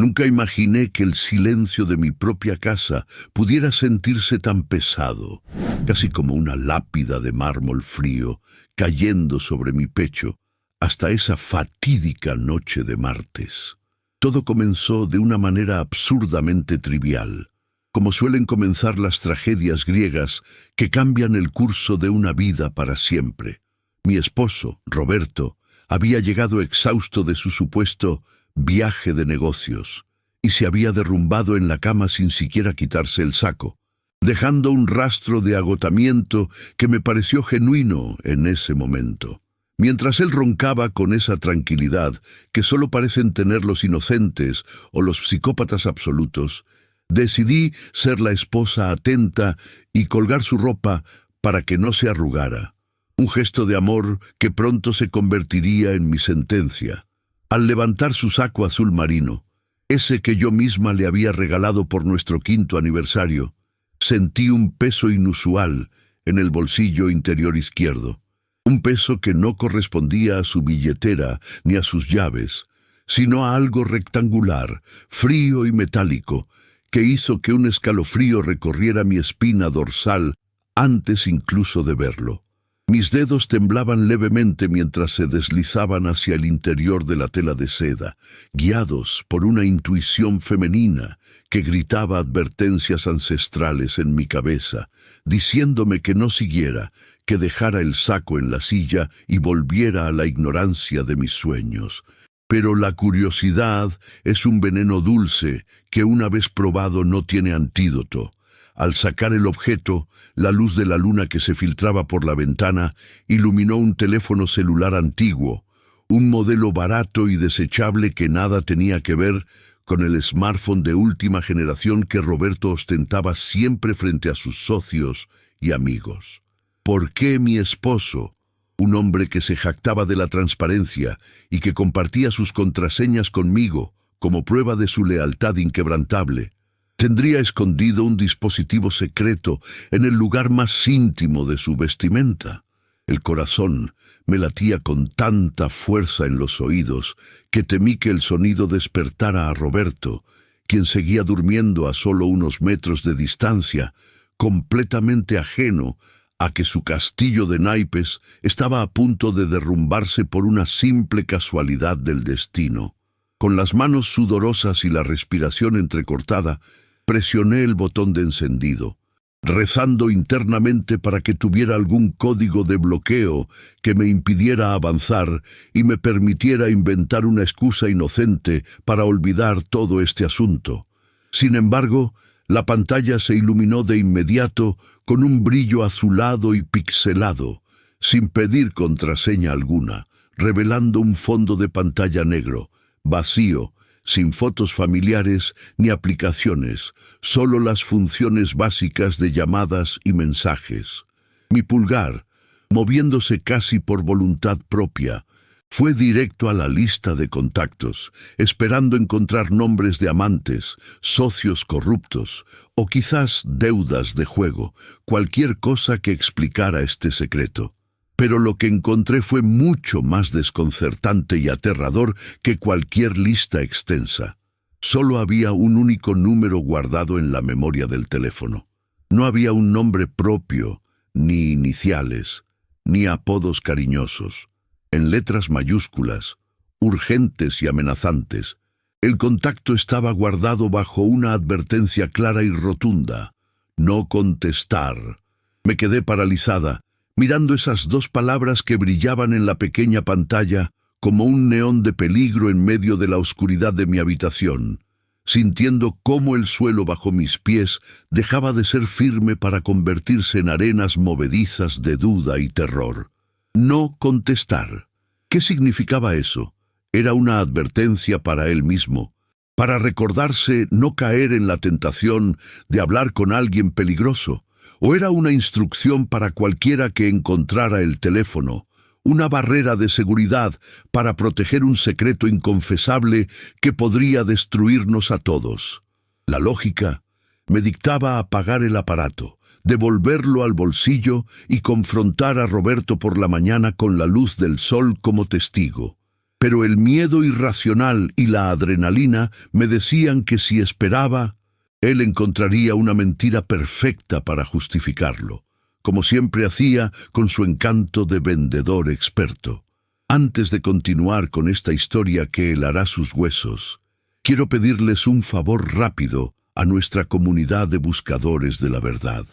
Nunca imaginé que el silencio de mi propia casa pudiera sentirse tan pesado, casi como una lápida de mármol frío cayendo sobre mi pecho, hasta esa fatídica noche de martes. Todo comenzó de una manera absurdamente trivial, como suelen comenzar las tragedias griegas que cambian el curso de una vida para siempre. Mi esposo, Roberto, había llegado exhausto de su supuesto viaje de negocios y se había derrumbado en la cama sin siquiera quitarse el saco, dejando un rastro de agotamiento que me pareció genuino en ese momento. Mientras él roncaba con esa tranquilidad que solo parecen tener los inocentes o los psicópatas absolutos, decidí ser la esposa atenta y colgar su ropa para que no se arrugara. Un gesto de amor que pronto se convertiría en mi sentencia. Al levantar su saco azul marino, ese que yo misma le había regalado por nuestro 5º aniversario, sentí un peso inusual en el bolsillo interior izquierdo. Un peso que no correspondía a su billetera ni a sus llaves, sino a algo rectangular, frío y metálico, que hizo que un escalofrío recorriera mi espina dorsal antes incluso de verlo. Mis dedos temblaban levemente mientras se deslizaban hacia el interior de la tela de seda, guiados por una intuición femenina que gritaba advertencias ancestrales en mi cabeza, diciéndome que no siguiera, que dejara el saco en la silla y volviera a la ignorancia de mis sueños. Pero la curiosidad es un veneno dulce que una vez probado no tiene antídoto. Al sacar el objeto, la luz de la luna que se filtraba por la ventana iluminó un teléfono celular antiguo, un modelo barato y desechable que nada tenía que ver con el smartphone de última generación que Roberto ostentaba siempre frente a sus socios y amigos. ¿Por qué mi esposo, un hombre que se jactaba de la transparencia y que compartía sus contraseñas conmigo como prueba de su lealtad inquebrantable, tendría escondido un dispositivo secreto en el lugar más íntimo de su vestimenta? El corazón me latía con tanta fuerza en los oídos que temí que el sonido despertara a Roberto, quien seguía durmiendo a solo unos metros de distancia, completamente ajeno a que su castillo de naipes estaba a punto de derrumbarse por una simple casualidad del destino. Con las manos sudorosas y la respiración entrecortada, presioné el botón de encendido, rezando internamente para que tuviera algún código de bloqueo que me impidiera avanzar y me permitiera inventar una excusa inocente para olvidar todo este asunto. Sin embargo, la pantalla se iluminó de inmediato con un brillo azulado y pixelado, sin pedir contraseña alguna, revelando un fondo de pantalla negro, vacío, sin fotos familiares ni aplicaciones, solo las funciones básicas de llamadas y mensajes. Mi pulgar, moviéndose casi por voluntad propia, fue directo a la lista de contactos, esperando encontrar nombres de amantes, socios corruptos o quizás deudas de juego, cualquier cosa que explicara este secreto. Pero lo que encontré fue mucho más desconcertante y aterrador que cualquier lista extensa. Solo había un único número guardado en la memoria del teléfono. No había un nombre propio, ni iniciales, ni apodos cariñosos. En letras mayúsculas, urgentes y amenazantes, el contacto estaba guardado bajo una advertencia clara y rotunda: no contestar. Me quedé paralizada, mirando esas dos palabras que brillaban en la pequeña pantalla como un neón de peligro en medio de la oscuridad de mi habitación, sintiendo cómo el suelo bajo mis pies dejaba de ser firme para convertirse en arenas movedizas de duda y terror. No contestar. ¿Qué significaba eso? Era una advertencia para él mismo, para recordarse no caer en la tentación de hablar con alguien peligroso, o era una instrucción para cualquiera que encontrara el teléfono, una barrera de seguridad para proteger un secreto inconfesable que podría destruirnos a todos. La lógica me dictaba apagar el aparato, devolverlo al bolsillo y confrontar a Roberto por la mañana con la luz del sol como testigo. pero el miedo irracional y la adrenalina me decían que si esperaba, él encontraría una mentira perfecta para justificarlo, como siempre hacía con su encanto de vendedor experto. Antes de continuar con esta historia que helará sus huesos, quiero pedirles un favor rápido a nuestra comunidad de buscadores de la verdad.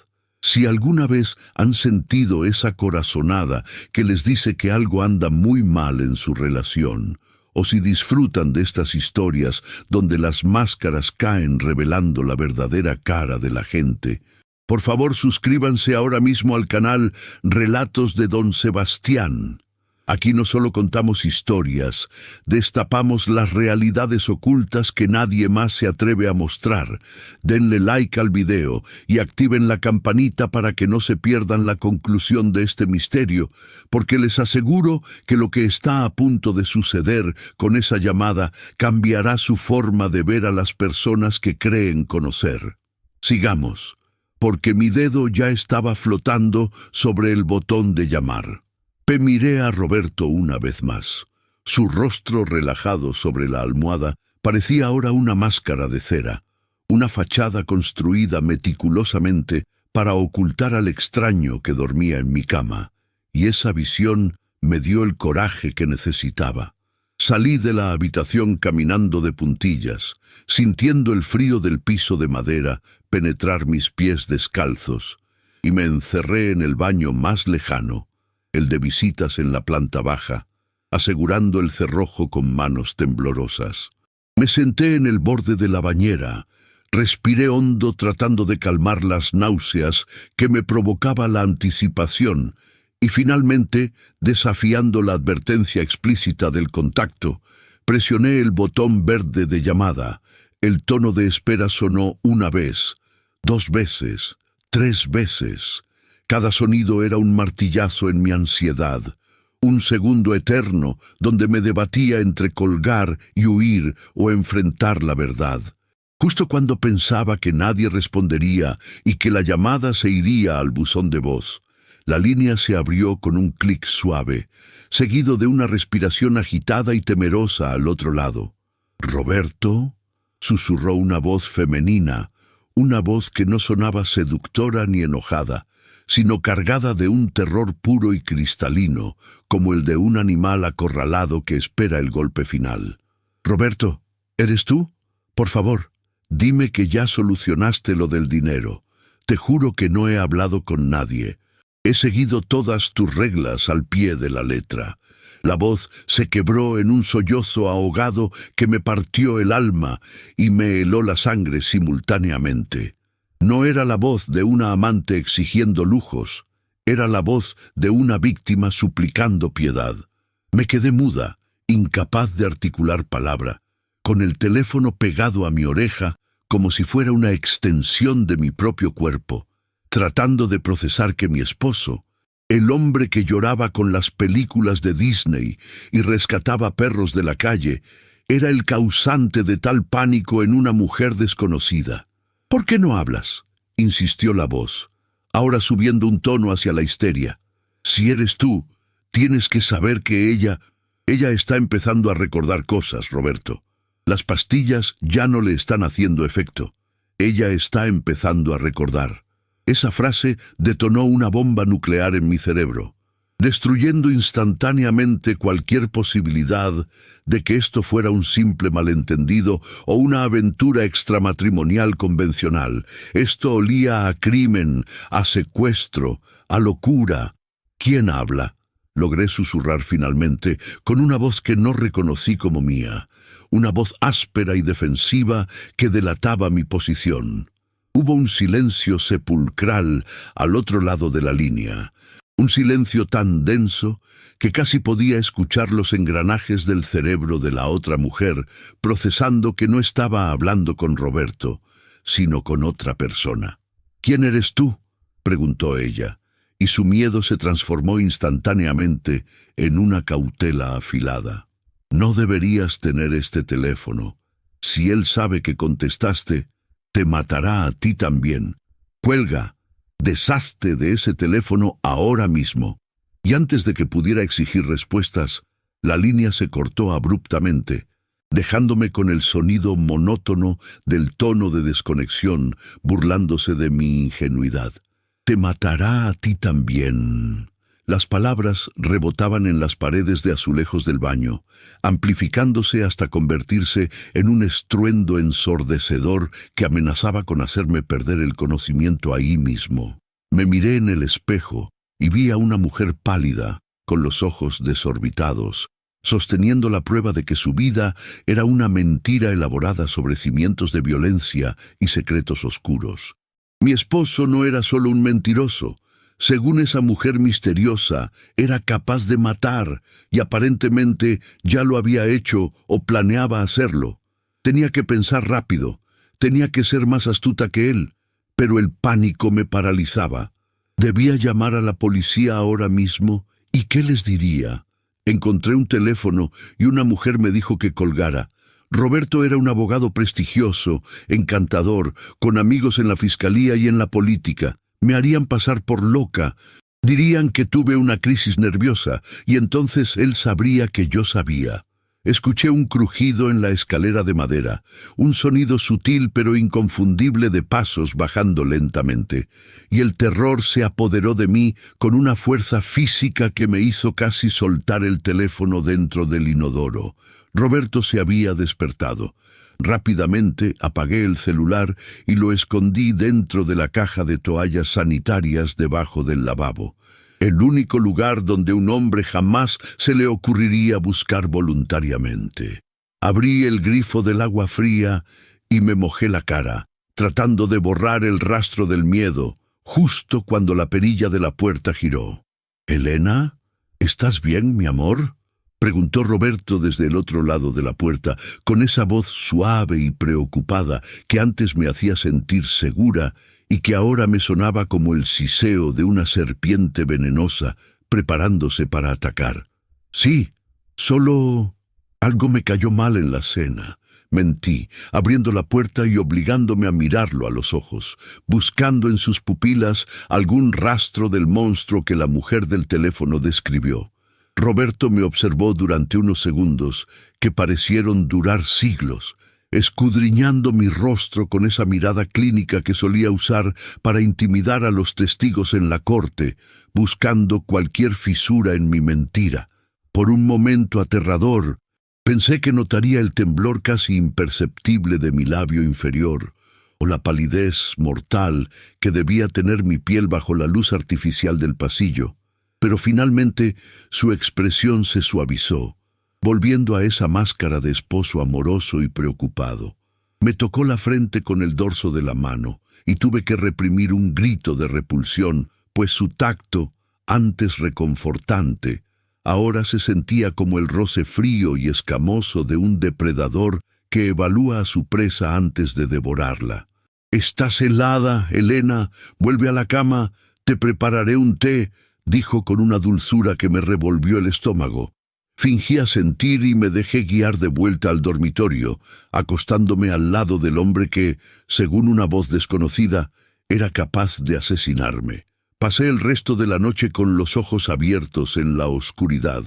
Si alguna vez han sentido esa corazonada que les dice que algo anda muy mal en su relación, o si disfrutan de estas historias donde las máscaras caen revelando la verdadera cara de la gente, por favor suscríbanse ahora mismo al canal Relatos de Don Sebastián. Aquí no solo contamos historias, destapamos las realidades ocultas que nadie más se atreve a mostrar. Denle like al video y activen la campanita para que no se pierdan la conclusión de este misterio, porque les aseguro que lo que está a punto de suceder con esa llamada cambiará su forma de ver a las personas que creen conocer. Sigamos, porque mi dedo ya estaba flotando sobre el botón de llamar. Miré a Roberto una vez más. Su rostro relajado sobre la almohada parecía ahora una máscara de cera, una fachada construida meticulosamente para ocultar al extraño que dormía en mi cama, y esa visión me dio el coraje que necesitaba. Salí de la habitación caminando de puntillas, sintiendo el frío del piso de madera penetrar mis pies descalzos, y me encerré en el baño más lejano, el de visitas en la planta baja, asegurando el cerrojo con manos temblorosas. Me senté en el borde de la bañera, respiré hondo tratando de calmar las náuseas que me provocaba la anticipación y finalmente, desafiando la advertencia explícita del contacto, presioné el botón verde de llamada. El tono de espera sonó una vez, 2 veces, 3 veces. Cada sonido era un martillazo en mi ansiedad, un segundo eterno donde me debatía entre colgar y huir o enfrentar la verdad. Justo cuando pensaba que nadie respondería y que la llamada se iría al buzón de voz, la línea se abrió con un clic suave, seguido de una respiración agitada y temerosa al otro lado. «¿Roberto?», susurró una voz femenina, una voz que no sonaba seductora ni enojada, sino cargada de un terror puro y cristalino, como el de un animal acorralado que espera el golpe final. «Roberto, ¿eres tú? Por favor, dime que ya solucionaste lo del dinero. Te juro que no he hablado con nadie. He seguido todas tus reglas al pie de la letra». La voz se quebró en un sollozo ahogado que me partió el alma y me heló la sangre simultáneamente. No era la voz de una amante exigiendo lujos, era la voz de una víctima suplicando piedad. Me quedé muda, incapaz de articular palabra, con el teléfono pegado a mi oreja como si fuera una extensión de mi propio cuerpo, tratando de procesar que mi esposo, el hombre que lloraba con las películas de Disney y rescataba perros de la calle, era el causante de tal pánico en una mujer desconocida. «¿Por qué no hablas?», insistió la voz, ahora subiendo un tono hacia la histeria. «Si eres tú, tienes que saber que ella está empezando a recordar cosas, Roberto. Las pastillas ya no le están haciendo efecto. Ella está empezando a recordar». Esa frase detonó una bomba nuclear en mi cerebro, destruyendo instantáneamente cualquier posibilidad de que esto fuera un simple malentendido o una aventura extramatrimonial convencional. Esto olía a crimen, a secuestro, a locura. «¿Quién habla?», logré susurrar finalmente, con una voz que no reconocí como mía, una voz áspera y defensiva que delataba mi posición. Hubo un silencio sepulcral al otro lado de la línea, un silencio tan denso que casi podía escuchar los engranajes del cerebro de la otra mujer procesando que no estaba hablando con Roberto, sino con otra persona. «¿Quién eres tú?», preguntó ella, y su miedo se transformó instantáneamente en una cautela afilada. «No deberías tener este teléfono. Si él sabe que contestaste, te matará a ti también. Cuelga, deshazte de ese teléfono ahora mismo». Y antes de que pudiera exigir respuestas, La línea se cortó abruptamente, dejándome con el sonido monótono del tono de desconexión, burlándose de mi ingenuidad. «Te matará a ti también». Las palabras rebotaban en las paredes de azulejos del baño, amplificándose hasta convertirse en un estruendo ensordecedor que amenazaba con hacerme perder el conocimiento ahí mismo. Me miré en el espejo y vi a una mujer pálida, con los ojos desorbitados, sosteniendo la prueba de que su vida era una mentira elaborada sobre cimientos de violencia y secretos oscuros. Mi esposo no era solo un mentiroso. Según esa mujer misteriosa, era capaz de matar y aparentemente ya lo había hecho o planeaba hacerlo. Tenía que pensar rápido, tenía que ser más astuta que él, pero el pánico me paralizaba. Debía llamar a la policía ahora mismo, ¿y qué les diría? Encontré un teléfono y una mujer me dijo que colgara. Roberto era un abogado prestigioso, encantador, con amigos en la fiscalía y en la política. Me harían pasar por loca. Dirían que tuve una crisis nerviosa, y entonces él sabría que yo sabía. Escuché un crujido en la escalera de madera, un sonido sutil pero inconfundible de pasos bajando lentamente, y el terror se apoderó de mí con una fuerza física que me hizo casi soltar el teléfono dentro del inodoro. Roberto se había despertado. Rápidamente apagué el celular y lo escondí dentro de la caja de toallas sanitarias debajo del lavabo. El único lugar donde un hombre jamás se le ocurriría buscar voluntariamente. Abrí el grifo del agua fría y me mojé la cara, tratando de borrar el rastro del miedo, justo cuando la perilla de la puerta giró. «¿Elena? ¿Estás bien, mi amor?», preguntó Roberto desde el otro lado de la puerta, con esa voz suave y preocupada que antes me hacía sentir segura y que ahora me sonaba como el siseo de una serpiente venenosa preparándose para atacar. «Sí, solo algo me cayó mal en la cena», mentí, abriendo la puerta y obligándome a mirarlo a los ojos, buscando en sus pupilas algún rastro del monstruo que la mujer del teléfono describió. Roberto me observó durante unos segundos que parecieron durar siglos, escudriñando mi rostro con esa mirada clínica que solía usar para intimidar a los testigos en la corte, buscando cualquier fisura en mi mentira. Por un momento aterrador, pensé que notaría el temblor casi imperceptible de mi labio inferior, o la palidez mortal que debía tener mi piel bajo la luz artificial del pasillo. Pero finalmente su expresión se suavizó, volviendo a esa máscara de esposo amoroso y preocupado. Me tocó la frente con el dorso de la mano y tuve que reprimir un grito de repulsión, pues su tacto, antes reconfortante, ahora se sentía como el roce frío y escamoso de un depredador que evalúa a su presa antes de devorarla. «Estás helada, Elena, vuelve a la cama, te prepararé un té», dijo con una dulzura que me revolvió el estómago. Fingí asentir y me dejé guiar de vuelta al dormitorio, acostándome al lado del hombre que, según una voz desconocida, era capaz de asesinarme. Pasé el resto de la noche con los ojos abiertos en la oscuridad,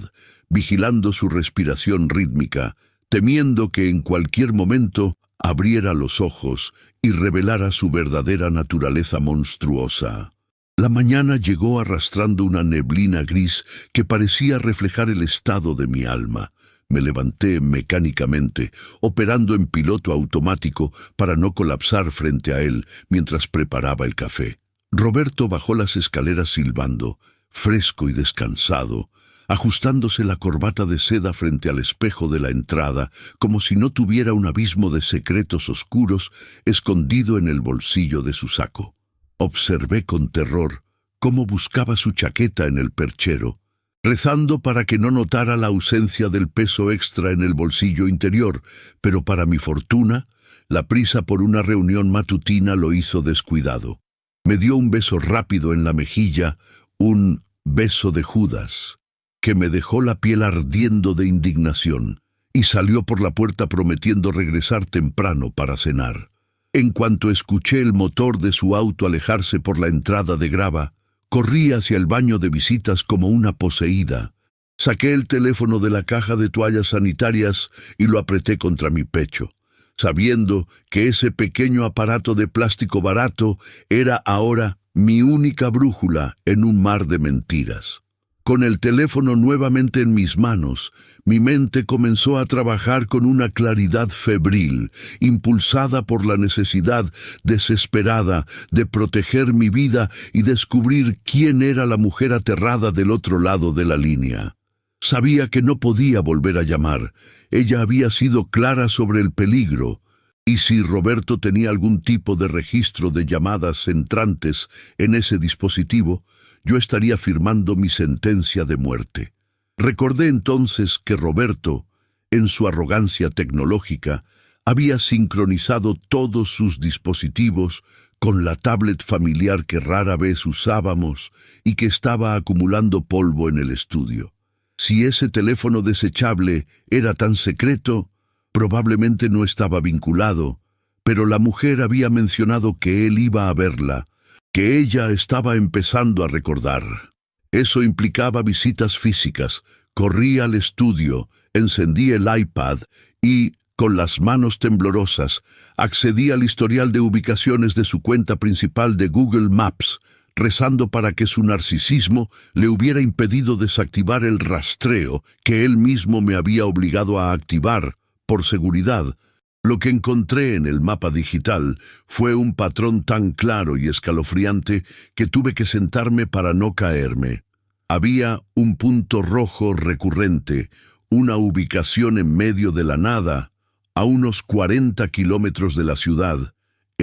vigilando su respiración rítmica, temiendo que en cualquier momento abriera los ojos y revelara su verdadera naturaleza monstruosa. La mañana llegó arrastrando una neblina gris que parecía reflejar el estado de mi alma. Me levanté mecánicamente, operando en piloto automático para no colapsar frente a él mientras preparaba el café. Roberto bajó las escaleras silbando, fresco y descansado, ajustándose la corbata de seda frente al espejo de la entrada, como si no tuviera un abismo de secretos oscuros escondido en el bolsillo de su saco. Observé con terror cómo buscaba su chaqueta en el perchero, rezando para que no notara la ausencia del peso extra en el bolsillo interior, pero para mi fortuna, la prisa por una reunión matutina lo hizo descuidado. Me dio un beso rápido en la mejilla, un beso de Judas, que me dejó la piel ardiendo de indignación, y salió por la puerta prometiendo regresar temprano para cenar. En cuanto escuché el motor de su auto alejarse por la entrada de grava, corrí hacia el baño de visitas como una poseída, Saqué el teléfono de la caja de toallas sanitarias y lo apreté contra mi pecho, sabiendo que ese pequeño aparato de plástico barato era ahora mi única brújula en un mar de mentiras. Con el teléfono nuevamente en mis manos, mi mente comenzó a trabajar con una claridad febril, impulsada por la necesidad desesperada de proteger mi vida y descubrir quién era la mujer aterrada del otro lado de la línea. Sabía que no podía volver a llamar. Ella había sido clara sobre el peligro, y si Roberto tenía algún tipo de registro de llamadas entrantes en ese dispositivo, yo estaría firmando mi sentencia de muerte. Recordé entonces que Roberto, en su arrogancia tecnológica, había sincronizado todos sus dispositivos con la tablet familiar que rara vez usábamos y que estaba acumulando polvo en el estudio. Si ese teléfono desechable era tan secreto, probablemente no estaba vinculado, pero la mujer había mencionado que él iba a verla, que ella estaba empezando a recordar. Eso implicaba visitas físicas. Corrí al estudio, encendí el iPad y, con las manos temblorosas, accedí al historial de ubicaciones de su cuenta principal de Google Maps, rezando para que su narcisismo le hubiera impedido desactivar el rastreo que él mismo me había obligado a activar, por seguridad. Lo que encontré en el mapa digital fue un patrón tan claro y escalofriante que tuve que sentarme para no caerme. Había un punto rojo recurrente, una ubicación en medio de la nada, a unos 40 kilómetros de la ciudad,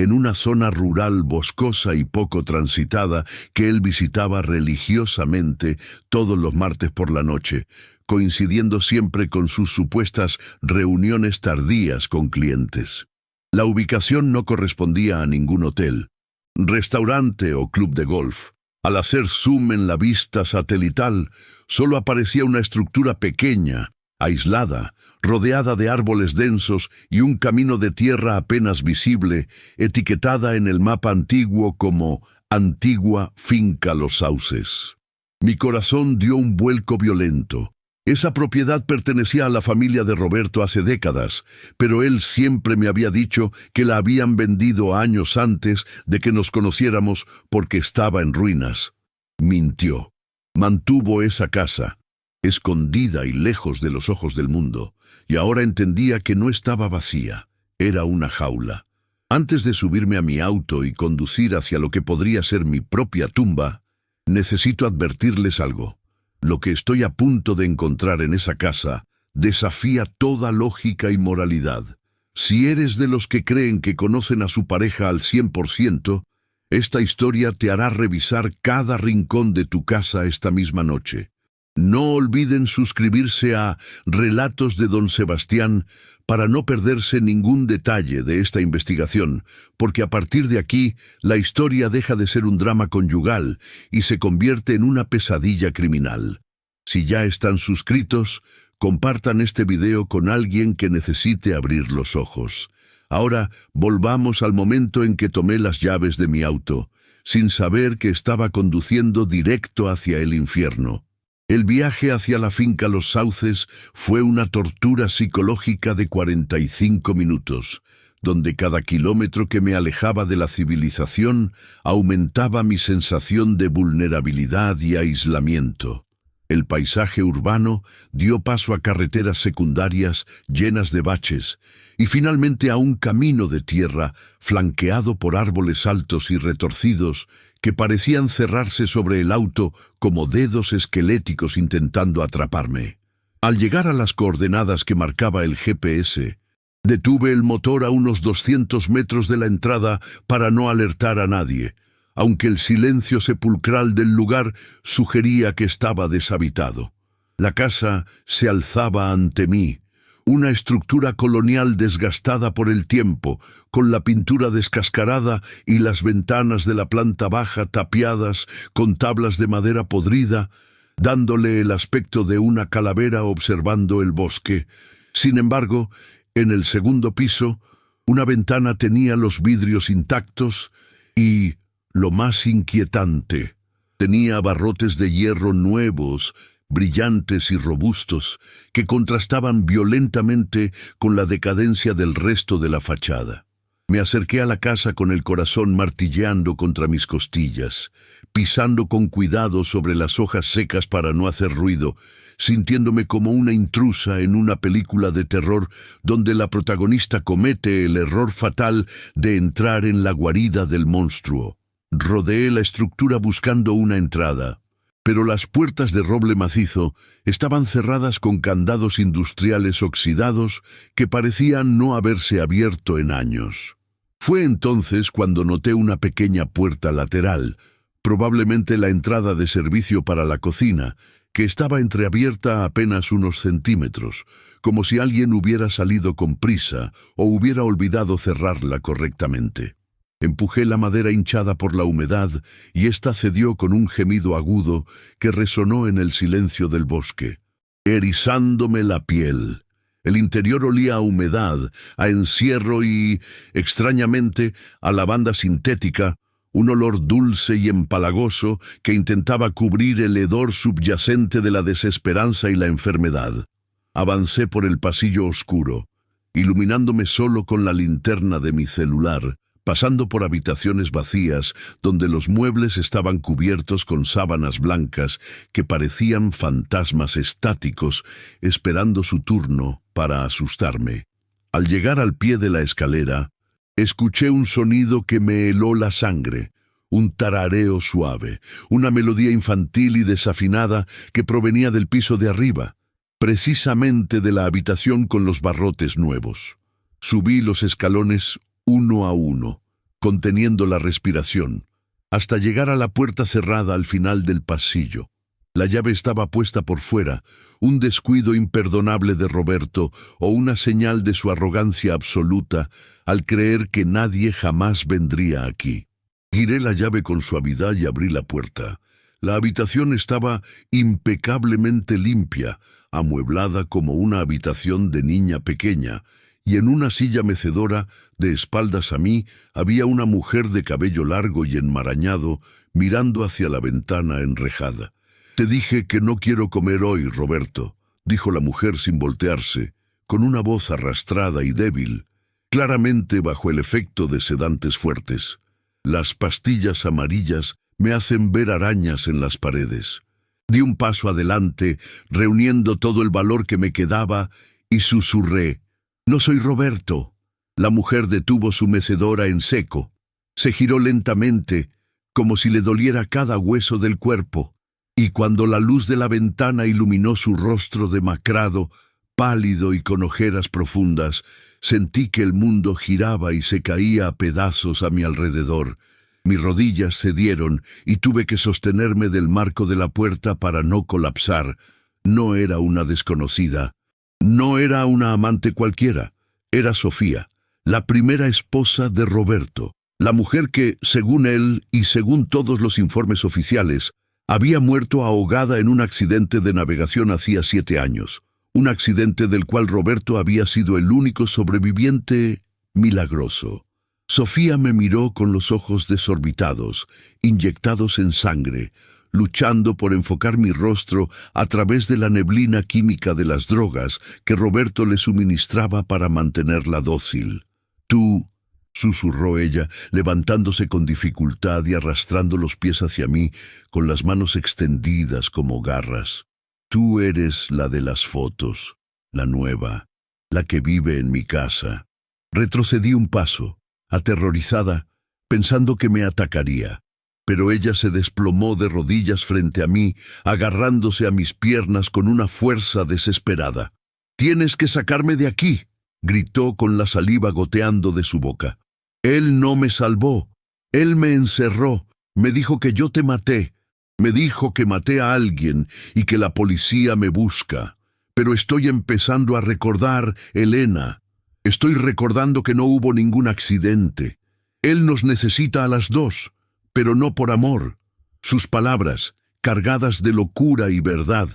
en una zona rural boscosa y poco transitada que él visitaba religiosamente todos los martes por la noche, coincidiendo siempre con sus supuestas reuniones tardías con clientes. La ubicación no correspondía a ningún hotel, restaurante o club de golf. Al hacer zoom en la vista satelital, solo aparecía una estructura pequeña, aislada, rodeada de árboles densos y un camino de tierra apenas visible, etiquetada en el mapa antiguo como Antigua Finca Los Sauces. Mi corazón dio un vuelco violento. Esa propiedad pertenecía a la familia de Roberto hace décadas, pero él siempre me había dicho que la habían vendido años antes de que nos conociéramos porque estaba en ruinas. Mintió. Mantuvo esa casa, escondida y lejos de los ojos del mundo, y ahora entendía que no estaba vacía, era una jaula. Antes de subirme a mi auto y conducir hacia lo que podría ser mi propia tumba, necesito advertirles algo. Lo que estoy a punto de encontrar en esa casa desafía toda lógica y moralidad. Si eres de los que creen que conocen a su pareja al 100%, esta historia te hará revisar cada rincón de tu casa esta misma noche. No olviden suscribirse a Relatos de Don Sebastián para no perderse ningún detalle de esta investigación, porque a partir de aquí la historia deja de ser un drama conyugal y se convierte en una pesadilla criminal. Si ya están suscritos, compartan este video con alguien que necesite abrir los ojos. Ahora volvamos al momento en que tomé las llaves de mi auto, sin saber que estaba conduciendo directo hacia el infierno. El viaje hacia la finca Los Sauces fue una tortura psicológica de 45 minutos, donde cada kilómetro que me alejaba de la civilización aumentaba mi sensación de vulnerabilidad y aislamiento. El paisaje urbano dio paso a carreteras secundarias llenas de baches y finalmente a un camino de tierra flanqueado por árboles altos y retorcidos que parecían cerrarse sobre el auto como dedos esqueléticos intentando atraparme. Al llegar a las coordenadas que marcaba el GPS, detuve el motor a unos 200 metros de la entrada para no alertar a nadie, aunque el silencio sepulcral del lugar sugería que estaba deshabitado. La casa se alzaba ante mí, una estructura colonial desgastada por el tiempo, con la pintura descascarada y las ventanas de la planta baja tapiadas con tablas de madera podrida, dándole el aspecto de una calavera observando el bosque. Sin embargo, en el segundo piso, una ventana tenía los vidrios intactos y, lo más inquietante, tenía barrotes de hierro nuevos, brillantes y robustos, que contrastaban violentamente con la decadencia del resto de la fachada. Me acerqué a la casa con el corazón martilleando contra mis costillas, pisando con cuidado sobre las hojas secas para no hacer ruido, sintiéndome como una intrusa en una película de terror donde la protagonista comete el error fatal de entrar en la guarida del monstruo. Rodeé la estructura buscando una entrada, pero las puertas de roble macizo estaban cerradas con candados industriales oxidados que parecían no haberse abierto en años. Fue entonces cuando noté una pequeña puerta lateral, probablemente la entrada de servicio para la cocina, que estaba entreabierta apenas unos centímetros, como si alguien hubiera salido con prisa o hubiera olvidado cerrarla correctamente. Empujé la madera hinchada por la humedad y ésta cedió con un gemido agudo que resonó en el silencio del bosque, erizándome la piel. El interior olía a humedad, a encierro y, extrañamente, a lavanda sintética, un olor dulce y empalagoso que intentaba cubrir el hedor subyacente de la desesperanza y la enfermedad. Avancé por el pasillo oscuro, iluminándome solo con la linterna de mi celular, pasando por habitaciones vacías donde los muebles estaban cubiertos con sábanas blancas que parecían fantasmas estáticos esperando su turno para asustarme. Al llegar al pie de la escalera, escuché un sonido que me heló la sangre, un tarareo suave, una melodía infantil y desafinada que provenía del piso de arriba, precisamente de la habitación con los barrotes nuevos. Subí los escalones uno a uno, conteniendo la respiración, hasta llegar a la puerta cerrada al final del pasillo. La llave estaba puesta por fuera, un descuido imperdonable de Roberto o una señal de su arrogancia absoluta al creer que nadie jamás vendría aquí. Giré la llave con suavidad y abrí la puerta. La habitación estaba impecablemente limpia, amueblada como una habitación de niña pequeña, y en una silla mecedora, de espaldas a mí, había una mujer de cabello largo y enmarañado, mirando hacia la ventana enrejada. «Te dije que no quiero comer hoy, Roberto», dijo la mujer sin voltearse, con una voz arrastrada y débil, claramente bajo el efecto de sedantes fuertes. «Las pastillas amarillas me hacen ver arañas en las paredes». Di un paso adelante, reuniendo todo el valor que me quedaba, y susurré: «No soy Roberto». La mujer detuvo su mecedora en seco. Se giró lentamente, como si le doliera cada hueso del cuerpo, y cuando la luz de la ventana iluminó su rostro demacrado, pálido y con ojeras profundas, sentí que el mundo giraba y se caía a pedazos a mi alrededor. Mis rodillas cedieron y tuve que sostenerme del marco de la puerta para no colapsar. No era una desconocida. No era una amante cualquiera. Era Sofía, la primera esposa de Roberto, la mujer que, según él y según todos los informes oficiales, había muerto ahogada en un accidente de navegación hacía 7 años. Un accidente del cual Roberto había sido el único sobreviviente milagroso. Sofía me miró con los ojos desorbitados, inyectados en sangre, luchando por enfocar mi rostro a través de la neblina química de las drogas que Roberto le suministraba para mantenerla dócil. «Tú», susurró ella, levantándose con dificultad y arrastrando los pies hacia mí con las manos extendidas como garras. «Tú eres la de las fotos, la nueva, la que vive en mi casa». Retrocedí un paso, aterrorizada, pensando que me atacaría. Pero ella se desplomó de rodillas frente a mí, agarrándose a mis piernas con una fuerza desesperada. «Tienes que sacarme de aquí», gritó con la saliva goteando de su boca. «Él no me salvó. Él me encerró. Me dijo que yo te maté. Me dijo que maté a alguien y que la policía me busca. Pero estoy empezando a recordar, Elena. Estoy recordando que no hubo ningún accidente. Él nos necesita a las dos, pero no por amor». Sus palabras, cargadas de locura y verdad,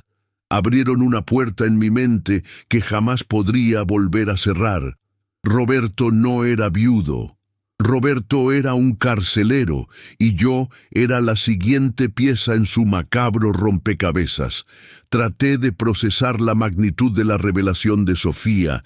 abrieron una puerta en mi mente que jamás podría volver a cerrar. Roberto no era viudo. Roberto era un carcelero y yo era la siguiente pieza en su macabro rompecabezas. Traté de procesar la magnitud de la revelación de Sofía,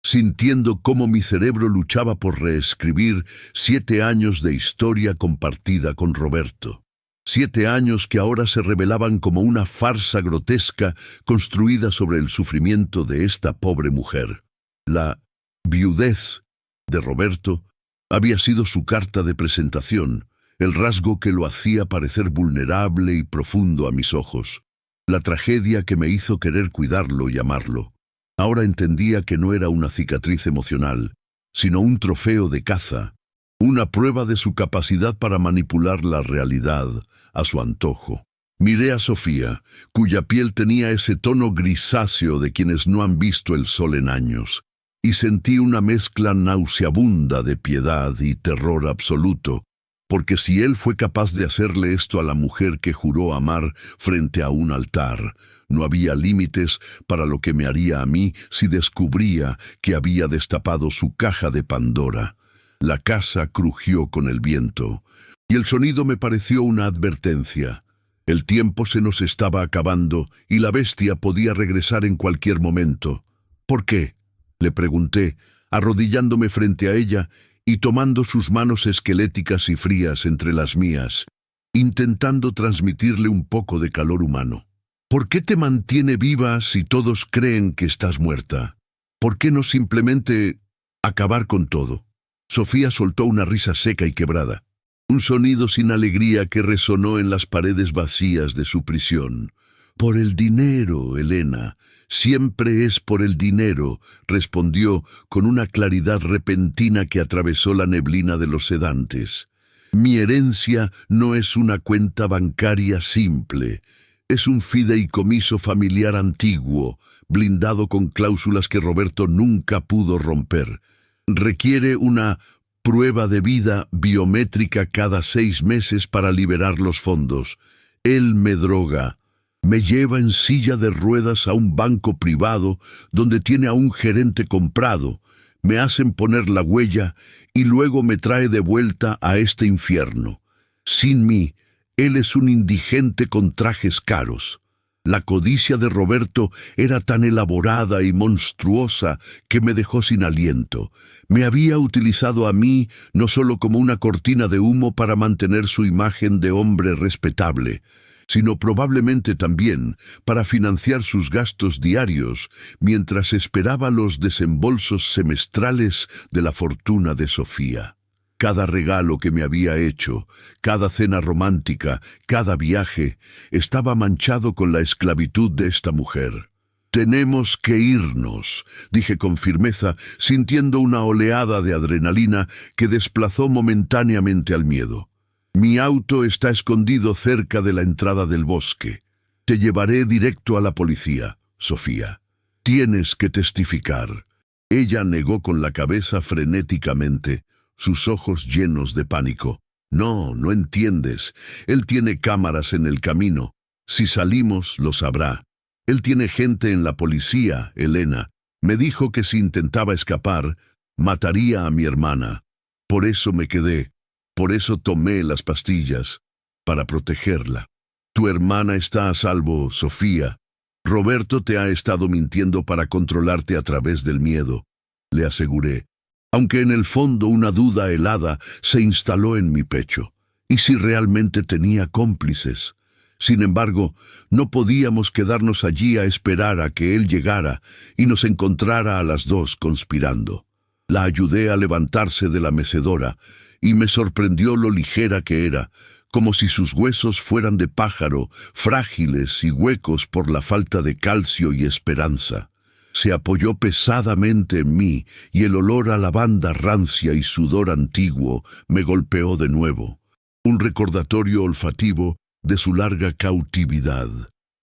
sintiendo cómo mi cerebro luchaba por reescribir 7 años de historia compartida con Roberto. 7 años que ahora se revelaban como una farsa grotesca construida sobre el sufrimiento de esta pobre mujer. La viudez de Roberto había sido su carta de presentación, el rasgo que lo hacía parecer vulnerable y profundo a mis ojos, la tragedia que me hizo querer cuidarlo y amarlo. Ahora entendía que no era una cicatriz emocional, sino un trofeo de caza, una prueba de su capacidad para manipular la realidad a su antojo. Miré a Sofía, cuya piel tenía ese tono grisáceo de quienes no han visto el sol en años, y sentí una mezcla nauseabunda de piedad y terror absoluto, porque si él fue capaz de hacerle esto a la mujer que juró amar frente a un altar, no había límites para lo que me haría a mí si descubría que había destapado su caja de Pandora. La casa crujió con el viento, y el sonido me pareció una advertencia. El tiempo se nos estaba acabando y la bestia podía regresar en cualquier momento. ¿Por qué?, le pregunté, arrodillándome frente a ella y tomando sus manos esqueléticas y frías entre las mías, intentando transmitirle un poco de calor humano. ¿Por qué te mantiene viva si todos creen que estás muerta? ¿Por qué no simplemente acabar con todo? Sofía soltó una risa seca y quebrada, un sonido sin alegría que resonó en las paredes vacías de su prisión. Por el dinero, Elena. Siempre es por el dinero, respondió con una claridad repentina que atravesó la neblina de los sedantes. Mi herencia no es una cuenta bancaria simple. Es un fideicomiso familiar antiguo, blindado con cláusulas que Roberto nunca pudo romper. Requiere una prueba de vida biométrica cada 6 meses para liberar los fondos. Él me droga. Me lleva en silla de ruedas a un banco privado donde tiene a un gerente comprado. Me hacen poner la huella y luego me trae de vuelta a este infierno. Sin mí, él es un indigente con trajes caros. La codicia de Roberto era tan elaborada y monstruosa que me dejó sin aliento. Me había utilizado a mí no solo como una cortina de humo para mantener su imagen de hombre respetable, sino probablemente también para financiar sus gastos diarios mientras esperaba los desembolsos semestrales de la fortuna de Sofía. Cada regalo que me había hecho, cada cena romántica, cada viaje, estaba manchado con la esclavitud de esta mujer. «Tenemos que irnos», dije con firmeza, sintiendo una oleada de adrenalina que desplazó momentáneamente al miedo. «Mi auto está escondido cerca de la entrada del bosque. Te llevaré directo a la policía, Sofía. Tienes que testificar». Ella negó con la cabeza frenéticamente, sus ojos llenos de pánico. «No, no entiendes. Él tiene cámaras en el camino. Si salimos, lo sabrá. Él tiene gente en la policía, Elena. Me dijo que si intentaba escapar, mataría a mi hermana. Por eso me quedé. Por eso tomé las pastillas, para protegerla. Tu hermana está a salvo, Sofía. Roberto te ha estado mintiendo para controlarte a través del miedo», le aseguré, aunque en el fondo una duda helada se instaló en mi pecho. ¿Y si realmente tenía cómplices? Sin embargo, no podíamos quedarnos allí a esperar a que él llegara y nos encontrara a las dos conspirando. La ayudé a levantarse de la mecedora y me sorprendió lo ligera que era, como si sus huesos fueran de pájaro, frágiles y huecos por la falta de calcio y esperanza. Se apoyó pesadamente en mí y el olor a lavanda rancia y sudor antiguo me golpeó de nuevo, un recordatorio olfativo de su larga cautividad.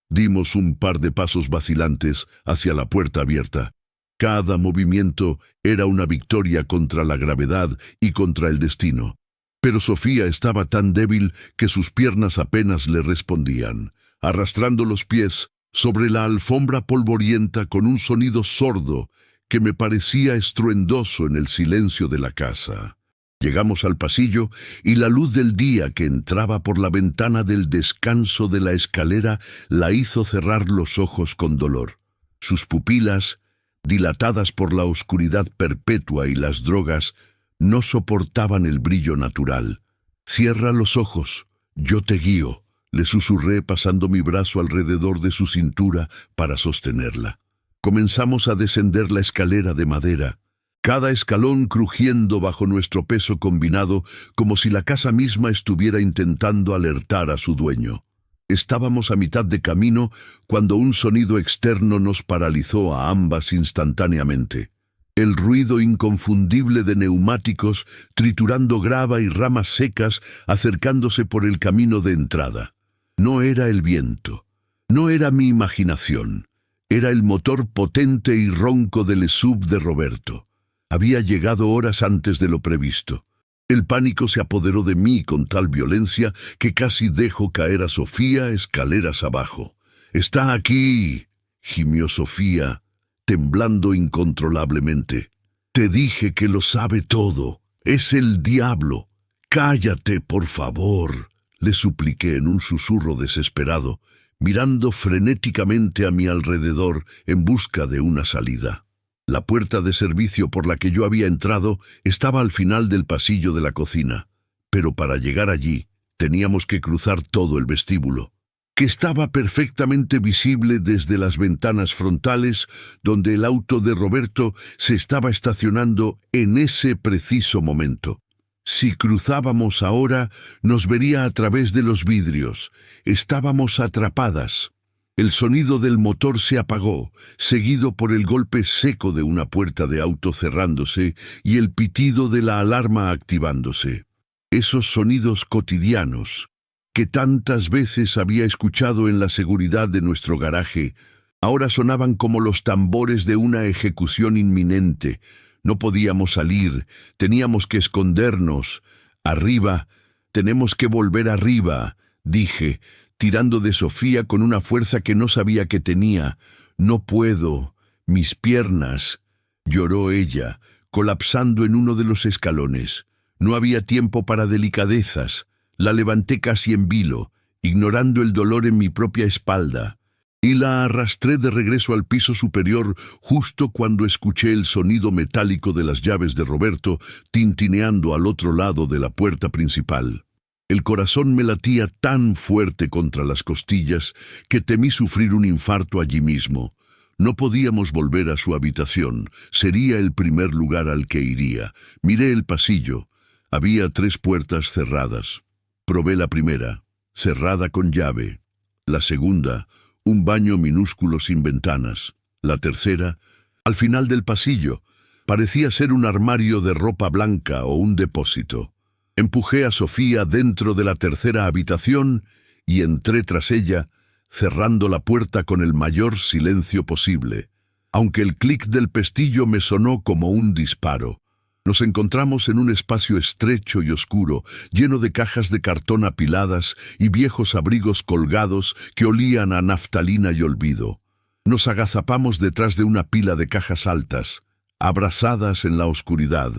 Dimos un par de pasos vacilantes hacia la puerta abierta. Cada movimiento era una victoria contra la gravedad y contra el destino. Pero Sofía estaba tan débil que sus piernas apenas le respondían, arrastrando los pies sobre la alfombra polvorienta con un sonido sordo que me parecía estruendoso en el silencio de la casa. Llegamos al pasillo y la luz del día que entraba por la ventana del descanso de la escalera la hizo cerrar los ojos con dolor. Sus pupilas, dilatadas por la oscuridad perpetua y las drogas, no soportaban el brillo natural. «Cierra los ojos, yo te guío», le susurré pasando mi brazo alrededor de su cintura para sostenerla. Comenzamos a descender la escalera de madera, cada escalón crujiendo bajo nuestro peso combinado, como si la casa misma estuviera intentando alertar a su dueño. Estábamos a mitad de camino cuando un sonido externo nos paralizó a ambas instantáneamente. El ruido inconfundible de neumáticos triturando grava y ramas secas acercándose por el camino de entrada. No era el viento, no era mi imaginación, era el motor potente y ronco del SUV de Roberto. Había llegado horas antes de lo previsto. El pánico se apoderó de mí con tal violencia que casi dejo caer a Sofía escaleras abajo. «¡Está aquí!», gimió Sofía, temblando incontrolablemente. «Te dije que lo sabe todo. Es el diablo. Cállate, por favor», le supliqué en un susurro desesperado, mirando frenéticamente a mi alrededor en busca de una salida. La puerta de servicio por la que yo había entrado estaba al final del pasillo de la cocina, pero para llegar allí teníamos que cruzar todo el vestíbulo, que estaba perfectamente visible desde las ventanas frontales donde el auto de Roberto se estaba estacionando en ese preciso momento. Si cruzábamos ahora, nos vería a través de los vidrios. Estábamos atrapadas. El sonido del motor se apagó, seguido por el golpe seco de una puerta de auto cerrándose y el pitido de la alarma activándose. Esos sonidos cotidianos, que tantas veces había escuchado en la seguridad de nuestro garaje, ahora sonaban como los tambores de una ejecución inminente. No podíamos salir, teníamos que escondernos. «Arriba, tenemos que volver arriba», dije, tirando de Sofía con una fuerza que no sabía que tenía. «No puedo, mis piernas», lloró ella, colapsando en uno de los escalones. No había tiempo para delicadezas. La levanté casi en vilo, ignorando el dolor en mi propia espalda, y la arrastré de regreso al piso superior justo cuando escuché el sonido metálico de las llaves de Roberto tintineando al otro lado de la puerta principal. El corazón me latía tan fuerte contra las costillas que temí sufrir un infarto allí mismo. No podíamos volver a su habitación. Sería el primer lugar al que iría. Miré el pasillo. Había 3 puertas cerradas. Probé la primera, cerrada con llave. La segunda, un baño minúsculo sin ventanas. La tercera, al final del pasillo, parecía ser un armario de ropa blanca o un depósito. Empujé a Sofía dentro de la tercera habitación y entré tras ella, cerrando la puerta con el mayor silencio posible, aunque el clic del pestillo me sonó como un disparo. Nos encontramos en un espacio estrecho y oscuro, lleno de cajas de cartón apiladas y viejos abrigos colgados que olían a naftalina y olvido. Nos agazapamos detrás de una pila de cajas altas, abrazadas en la oscuridad,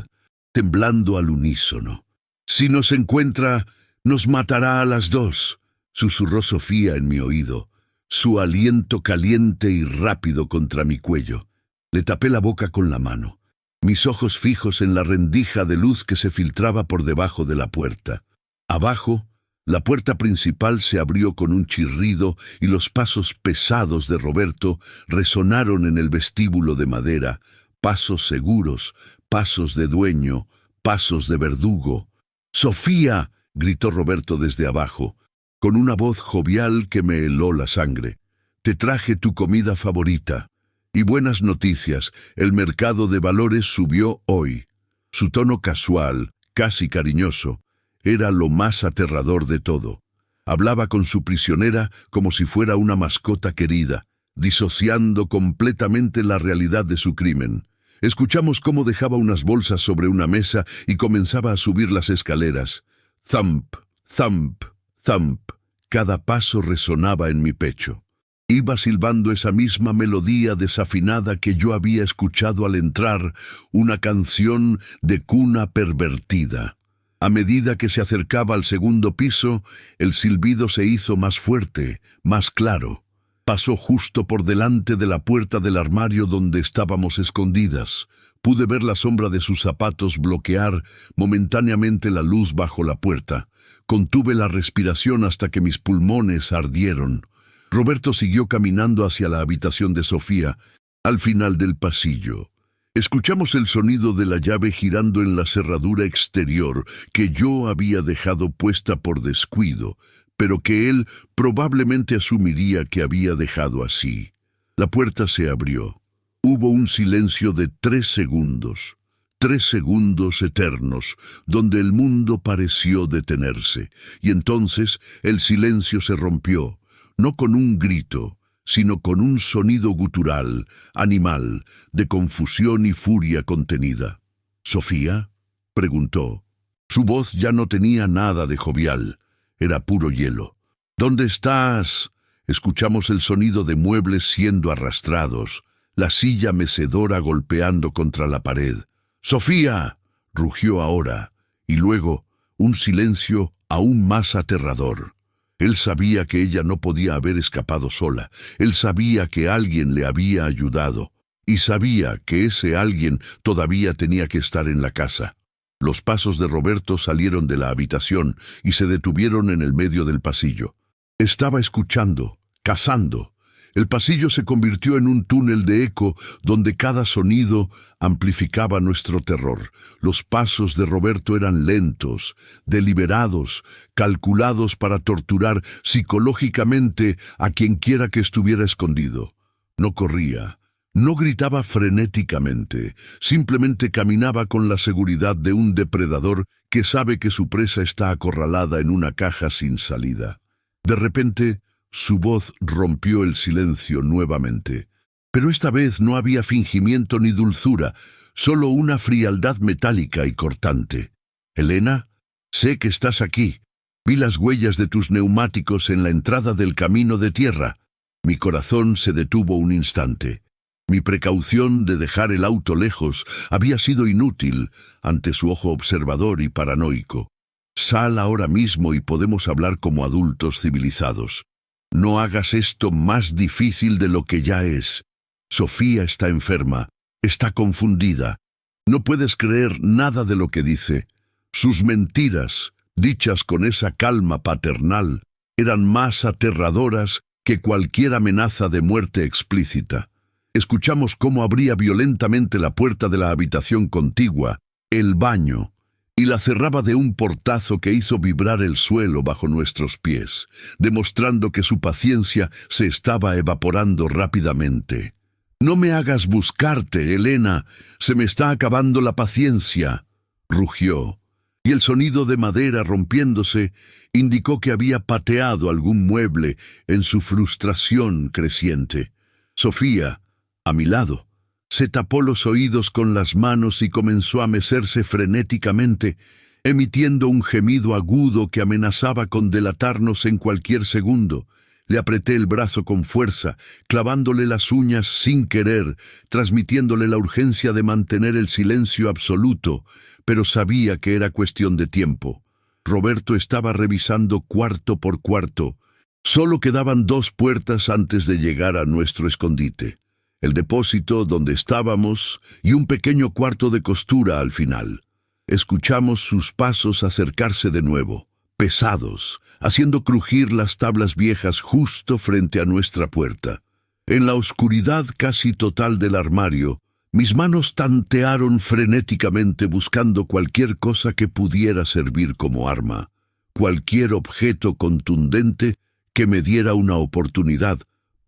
temblando al unísono. «Si nos encuentra, nos matará a las 2», susurró Sofía en mi oído, su aliento caliente y rápido contra mi cuello. Le tapé la boca con la mano, mis ojos fijos en la rendija de luz que se filtraba por debajo de la puerta. Abajo, la puerta principal se abrió con un chirrido y los pasos pesados de Roberto resonaron en el vestíbulo de madera, pasos seguros, pasos de dueño, pasos de verdugo. «¡Sofía!», gritó Roberto desde abajo, con una voz jovial que me heló la sangre. «Te traje tu comida favorita. Y buenas noticias, el mercado de valores subió hoy». Su tono casual, casi cariñoso, era lo más aterrador de todo. Hablaba con su prisionera como si fuera una mascota querida, disociando completamente la realidad de su crimen. Escuchamos cómo dejaba unas bolsas sobre una mesa y comenzaba a subir las escaleras. Thump, thump, thump. Cada paso resonaba en mi pecho. Iba silbando esa misma melodía desafinada que yo había escuchado al entrar, una canción de cuna pervertida. A medida que se acercaba al segundo piso, el silbido se hizo más fuerte, más claro. Pasó justo por delante de la puerta del armario donde estábamos escondidas. Pude ver la sombra de sus zapatos bloquear momentáneamente la luz bajo la puerta. Contuve la respiración hasta que mis pulmones ardieron. Roberto siguió caminando hacia la habitación de Sofía, al final del pasillo. Escuchamos el sonido de la llave girando en la cerradura exterior que yo había dejado puesta por descuido, pero que él probablemente asumiría que había dejado así. La puerta se abrió. Hubo un silencio de 3 segundos. 3 segundos eternos, donde el mundo pareció detenerse, y entonces el silencio se rompió, no con un grito, sino con un sonido gutural, animal, de confusión y furia contenida. ¿Sofía?, preguntó. Su voz ya no tenía nada de jovial, era puro hielo. ¿Dónde estás? Escuchamos el sonido de muebles siendo arrastrados, la silla mecedora golpeando contra la pared. ¡Sofía!, rugió ahora, y luego un silencio aún más aterrador. Él sabía que ella no podía haber escapado sola. Él sabía que alguien le había ayudado. Y sabía que ese alguien todavía tenía que estar en la casa. Los pasos de Roberto salieron de la habitación y se detuvieron en el medio del pasillo. Estaba escuchando, cazando. El pasillo se convirtió en un túnel de eco donde cada sonido amplificaba nuestro terror. Los pasos de Roberto eran lentos, deliberados, calculados para torturar psicológicamente a quien quiera que estuviera escondido. No corría, no gritaba frenéticamente, simplemente caminaba con la seguridad de un depredador que sabe que su presa está acorralada en una caja sin salida. De repente, su voz rompió el silencio nuevamente, pero esta vez no había fingimiento ni dulzura, solo una frialdad metálica y cortante. «Elena, sé que estás aquí. Vi las huellas de tus neumáticos en la entrada del camino de tierra». Mi corazón se detuvo un instante. Mi precaución de dejar el auto lejos había sido inútil ante su ojo observador y paranoico. «Sal ahora mismo y podemos hablar como adultos civilizados. No hagas esto más difícil de lo que ya es. Sofía está enferma, está confundida. No puedes creer nada de lo que dice. Sus mentiras, dichas con esa calma paternal, eran más aterradoras que cualquier amenaza de muerte explícita. Escuchamos cómo abría violentamente la puerta de la habitación contigua, el baño, y la cerraba de un portazo que hizo vibrar el suelo bajo nuestros pies, demostrando que su paciencia se estaba evaporando rápidamente. «No me hagas buscarte, Elena, se me está acabando la paciencia», rugió, y el sonido de madera rompiéndose indicó que había pateado algún mueble en su frustración creciente. Sofía, a mi lado, se tapó los oídos con las manos y comenzó a mecerse frenéticamente, emitiendo un gemido agudo que amenazaba con delatarnos en cualquier segundo. Le apreté el brazo con fuerza, clavándole las uñas sin querer, transmitiéndole la urgencia de mantener el silencio absoluto, pero sabía que era cuestión de tiempo. Roberto estaba revisando cuarto por cuarto. Solo quedaban 2 puertas antes de llegar a nuestro escondite. El depósito donde estábamos y un pequeño cuarto de costura al final. Escuchamos sus pasos acercarse de nuevo, pesados, haciendo crujir las tablas viejas justo frente a nuestra puerta. En la oscuridad casi total del armario, mis manos tantearon frenéticamente buscando cualquier cosa que pudiera servir como arma, cualquier objeto contundente que me diera una oportunidad,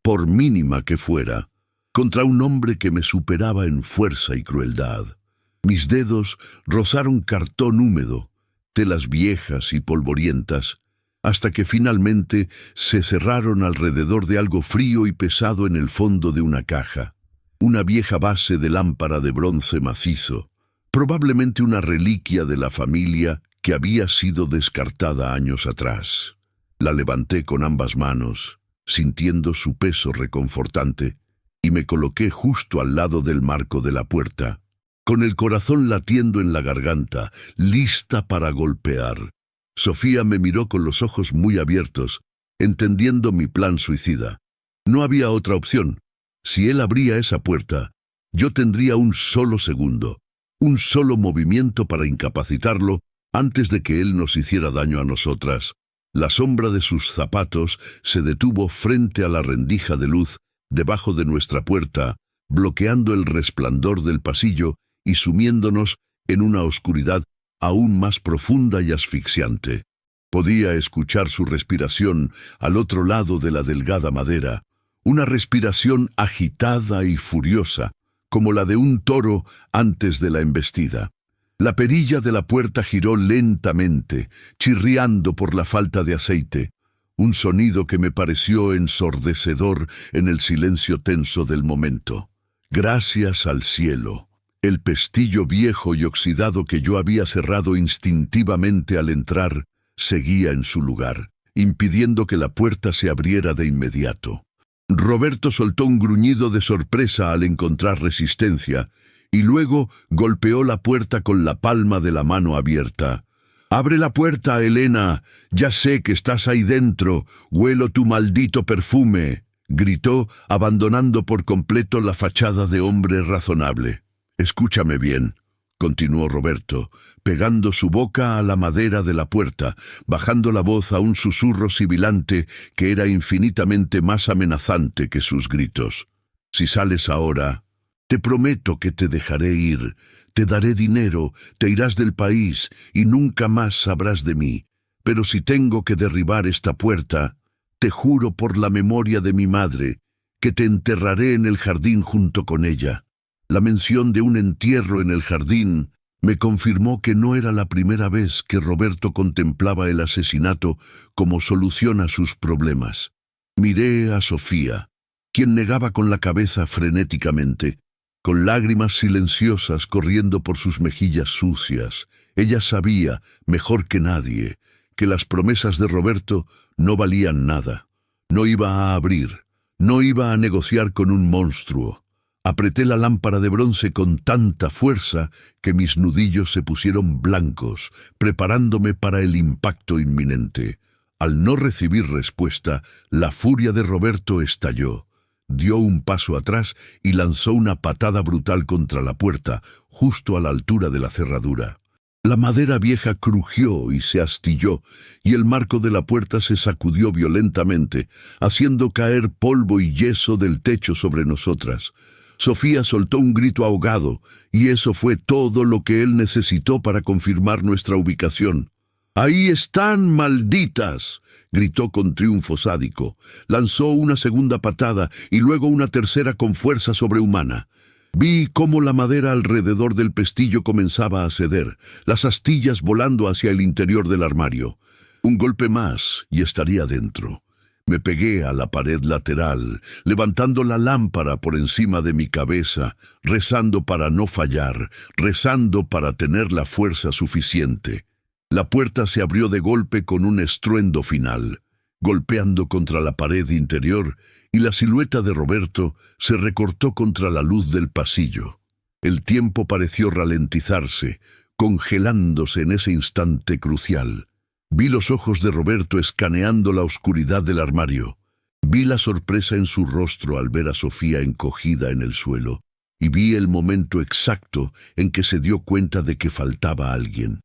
por mínima que fuera, contra un hombre que me superaba en fuerza y crueldad. Mis dedos rozaron cartón húmedo, telas viejas y polvorientas, hasta que finalmente se cerraron alrededor de algo frío y pesado en el fondo de una caja. Una vieja base de lámpara de bronce macizo, probablemente una reliquia de la familia que había sido descartada años atrás. La levanté con ambas manos. sintiendo su peso reconfortante, y me coloqué justo al lado del marco de la puerta, con el corazón latiendo en la garganta, lista para golpear. Sofía me miró con los ojos muy abiertos, entendiendo mi plan suicida. No había otra opción. Si él abría esa puerta, yo tendría un solo segundo, un solo movimiento para incapacitarlo antes de que él nos hiciera daño a nosotras. La sombra de sus zapatos se detuvo frente a la rendija de luz debajo de nuestra puerta, bloqueando el resplandor del pasillo y sumiéndonos en una oscuridad aún más profunda y asfixiante. Podía escuchar su respiración al otro lado de la delgada madera, una respiración agitada y furiosa, como la de un toro antes de la embestida. La perilla de la puerta giró lentamente, chirriando por la falta de aceite, un sonido que me pareció ensordecedor en el silencio tenso del momento. Gracias al cielo. El pestillo viejo y oxidado que yo había cerrado instintivamente al entrar seguía en su lugar, impidiendo que la puerta se abriera de inmediato. Roberto soltó un gruñido de sorpresa al encontrar resistencia, y luego golpeó la puerta con la palma de la mano abierta. «¡Abre la puerta, Elena! Ya sé que estás ahí dentro. Huelo tu maldito perfume», gritó, abandonando por completo la fachada de hombre razonable. «Escúchame bien», continuó Roberto, pegando su boca a la madera de la puerta, bajando la voz a un susurro sibilante que era infinitamente más amenazante que sus gritos. «Si sales ahora, te prometo que te dejaré ir, te daré dinero, te irás del país y nunca más sabrás de mí. Pero si tengo que derribar esta puerta, te juro por la memoria de mi madre que te enterraré en el jardín junto con ella». La mención de un entierro en el jardín me confirmó que no era la primera vez que Roberto contemplaba el asesinato como solución a sus problemas. Miré a Sofía, quien negaba con la cabeza frenéticamente, con lágrimas silenciosas corriendo por sus mejillas sucias. Ella sabía, mejor que nadie, que las promesas de Roberto no valían nada. No iba a abrir, no iba a negociar con un monstruo. Apreté la lámpara de bronce con tanta fuerza que mis nudillos se pusieron blancos, preparándome para el impacto inminente. Al no recibir respuesta, la furia de Roberto estalló. Dio un paso atrás y lanzó una patada brutal contra la puerta, justo a la altura de la cerradura. La madera vieja crujió y se astilló, y el marco de la puerta se sacudió violentamente, haciendo caer polvo y yeso del techo sobre nosotras. Sofía soltó un grito ahogado, y eso fue todo lo que él necesitó para confirmar nuestra ubicación. «¡Ahí están, malditas!», gritó con triunfo sádico. Lanzó una segunda patada y luego una tercera con fuerza sobrehumana. Vi cómo la madera alrededor del pestillo comenzaba a ceder, las astillas volando hacia el interior del armario. Un golpe más y estaría dentro. Me pegué a la pared lateral, levantando la lámpara por encima de mi cabeza, rezando para no fallar, rezando para tener la fuerza suficiente. La puerta se abrió de golpe con un estruendo final, golpeando contra la pared interior, y la silueta de Roberto se recortó contra la luz del pasillo. El tiempo pareció ralentizarse, congelándose en ese instante crucial. Vi los ojos de Roberto escaneando la oscuridad del armario. Vi la sorpresa en su rostro al ver a Sofía encogida en el suelo, y vi el momento exacto en que se dio cuenta de que faltaba alguien.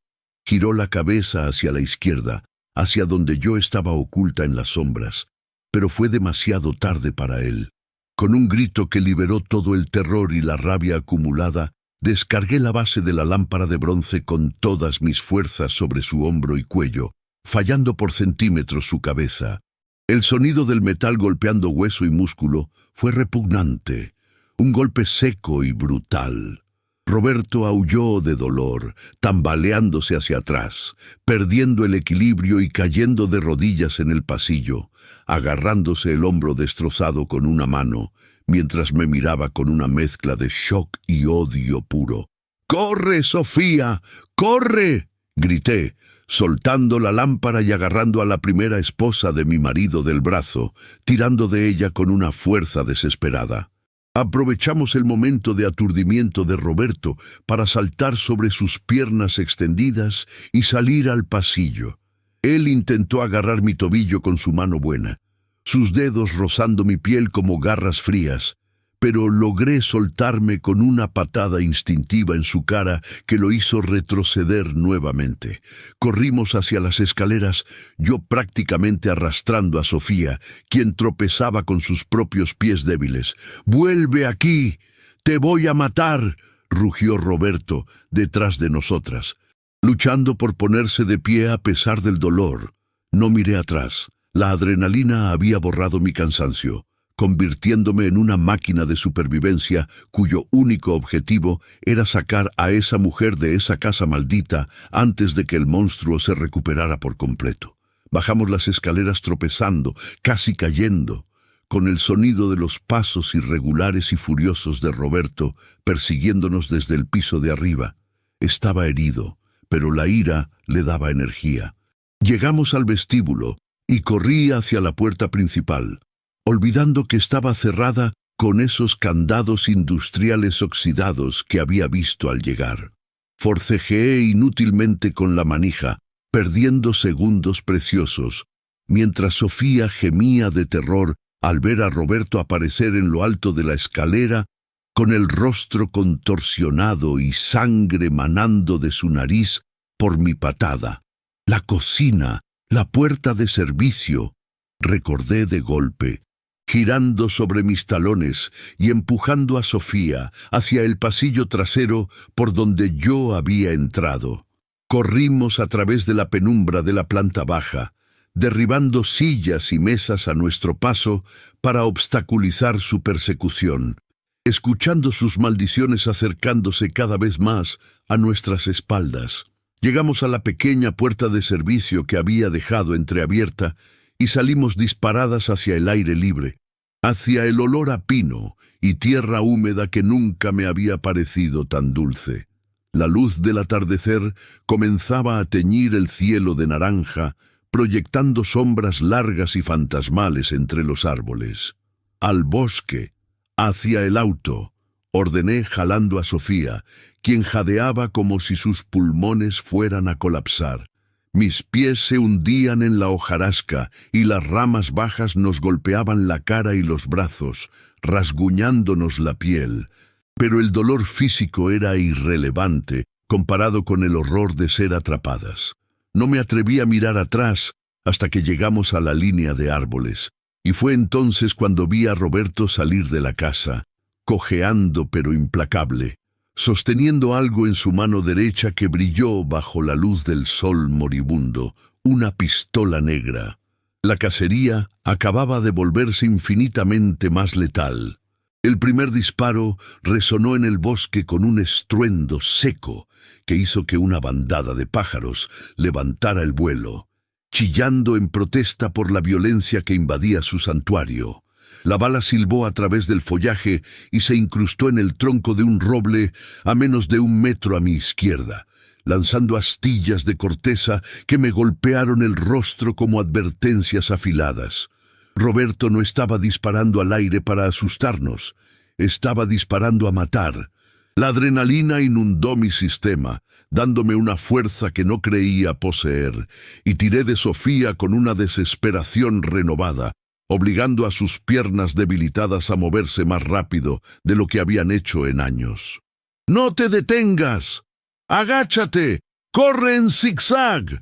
Giró la cabeza hacia la izquierda, hacia donde yo estaba oculta en las sombras, pero fue demasiado tarde para él. Con un grito que liberó todo el terror y la rabia acumulada, descargué la base de la lámpara de bronce con todas mis fuerzas sobre su hombro y cuello, fallando por centímetros su cabeza. El sonido del metal golpeando hueso y músculo fue repugnante, un golpe seco y brutal. Roberto aulló de dolor, tambaleándose hacia atrás, perdiendo el equilibrio y cayendo de rodillas en el pasillo, agarrándose el hombro destrozado con una mano, mientras me miraba con una mezcla de shock y odio puro. «¡Corre, Sofía! ¡Corre!», grité, soltando la lámpara y agarrando a la primera esposa de mi marido del brazo, tirando de ella con una fuerza desesperada. Aprovechamos el momento de aturdimiento de Roberto para saltar sobre sus piernas extendidas y salir al pasillo. Él intentó agarrar mi tobillo con su mano buena, sus dedos rozando mi piel como garras frías, pero logré soltarme con una patada instintiva en su cara que lo hizo retroceder nuevamente. Corrimos hacia las escaleras, yo prácticamente arrastrando a Sofía, quien tropezaba con sus propios pies débiles. «¡Vuelve aquí! ¡Te voy a matar!», rugió Roberto detrás de nosotras, luchando por ponerse de pie a pesar del dolor. No miré atrás. La adrenalina había borrado mi cansancio, convirtiéndome en una máquina de supervivencia cuyo único objetivo era sacar a esa mujer de esa casa maldita antes de que el monstruo se recuperara por completo. Bajamos las escaleras tropezando, casi cayendo, con el sonido de los pasos irregulares y furiosos de Roberto persiguiéndonos desde el piso de arriba. Estaba herido, pero la ira le daba energía. Llegamos al vestíbulo y corrí hacia la puerta principal, olvidando que estaba cerrada con esos candados industriales oxidados que había visto al llegar. Forcejeé inútilmente con la manija, perdiendo segundos preciosos, mientras Sofía gemía de terror al ver a Roberto aparecer en lo alto de la escalera, con el rostro contorsionado y sangre manando de su nariz por mi patada. La cocina, la puerta de servicio, recordé de golpe, girando sobre mis talones y empujando a Sofía hacia el pasillo trasero por donde yo había entrado. Corrimos a través de la penumbra de la planta baja, derribando sillas y mesas a nuestro paso para obstaculizar su persecución, escuchando sus maldiciones acercándose cada vez más a nuestras espaldas. Llegamos a la pequeña puerta de servicio que había dejado entreabierta y salimos disparadas hacia el aire libre, hacia el olor a pino y tierra húmeda que nunca me había parecido tan dulce. La luz del atardecer comenzaba a teñir el cielo de naranja, proyectando sombras largas y fantasmales entre los árboles. «Al bosque, hacia el auto», ordené jalando a Sofía, quien jadeaba como si sus pulmones fueran a colapsar. Mis pies se hundían en la hojarasca y las ramas bajas nos golpeaban la cara y los brazos, rasguñándonos la piel. Pero el dolor físico era irrelevante comparado con el horror de ser atrapadas. No me atreví a mirar atrás hasta que llegamos a la línea de árboles, y fue entonces cuando vi a Roberto salir de la casa, cojeando pero implacable, sosteniendo algo en su mano derecha que brilló bajo la luz del sol moribundo, una pistola negra. La cacería acababa de volverse infinitamente más letal. El primer disparo resonó en el bosque con un estruendo seco que hizo que una bandada de pájaros levantara el vuelo, chillando en protesta por la violencia que invadía su santuario. La bala silbó a través del follaje y se incrustó en el tronco de un roble a menos de 1 metro a mi izquierda, lanzando astillas de corteza que me golpearon el rostro como advertencias afiladas. Roberto no estaba disparando al aire para asustarnos, estaba disparando a matar. La adrenalina inundó mi sistema, dándome una fuerza que no creía poseer, y tiré de Sofía con una desesperación renovada, obligando a sus piernas debilitadas a moverse más rápido de lo que habían hecho en años. «¡No te detengas! ¡Agáchate! ¡Corre en zigzag!»,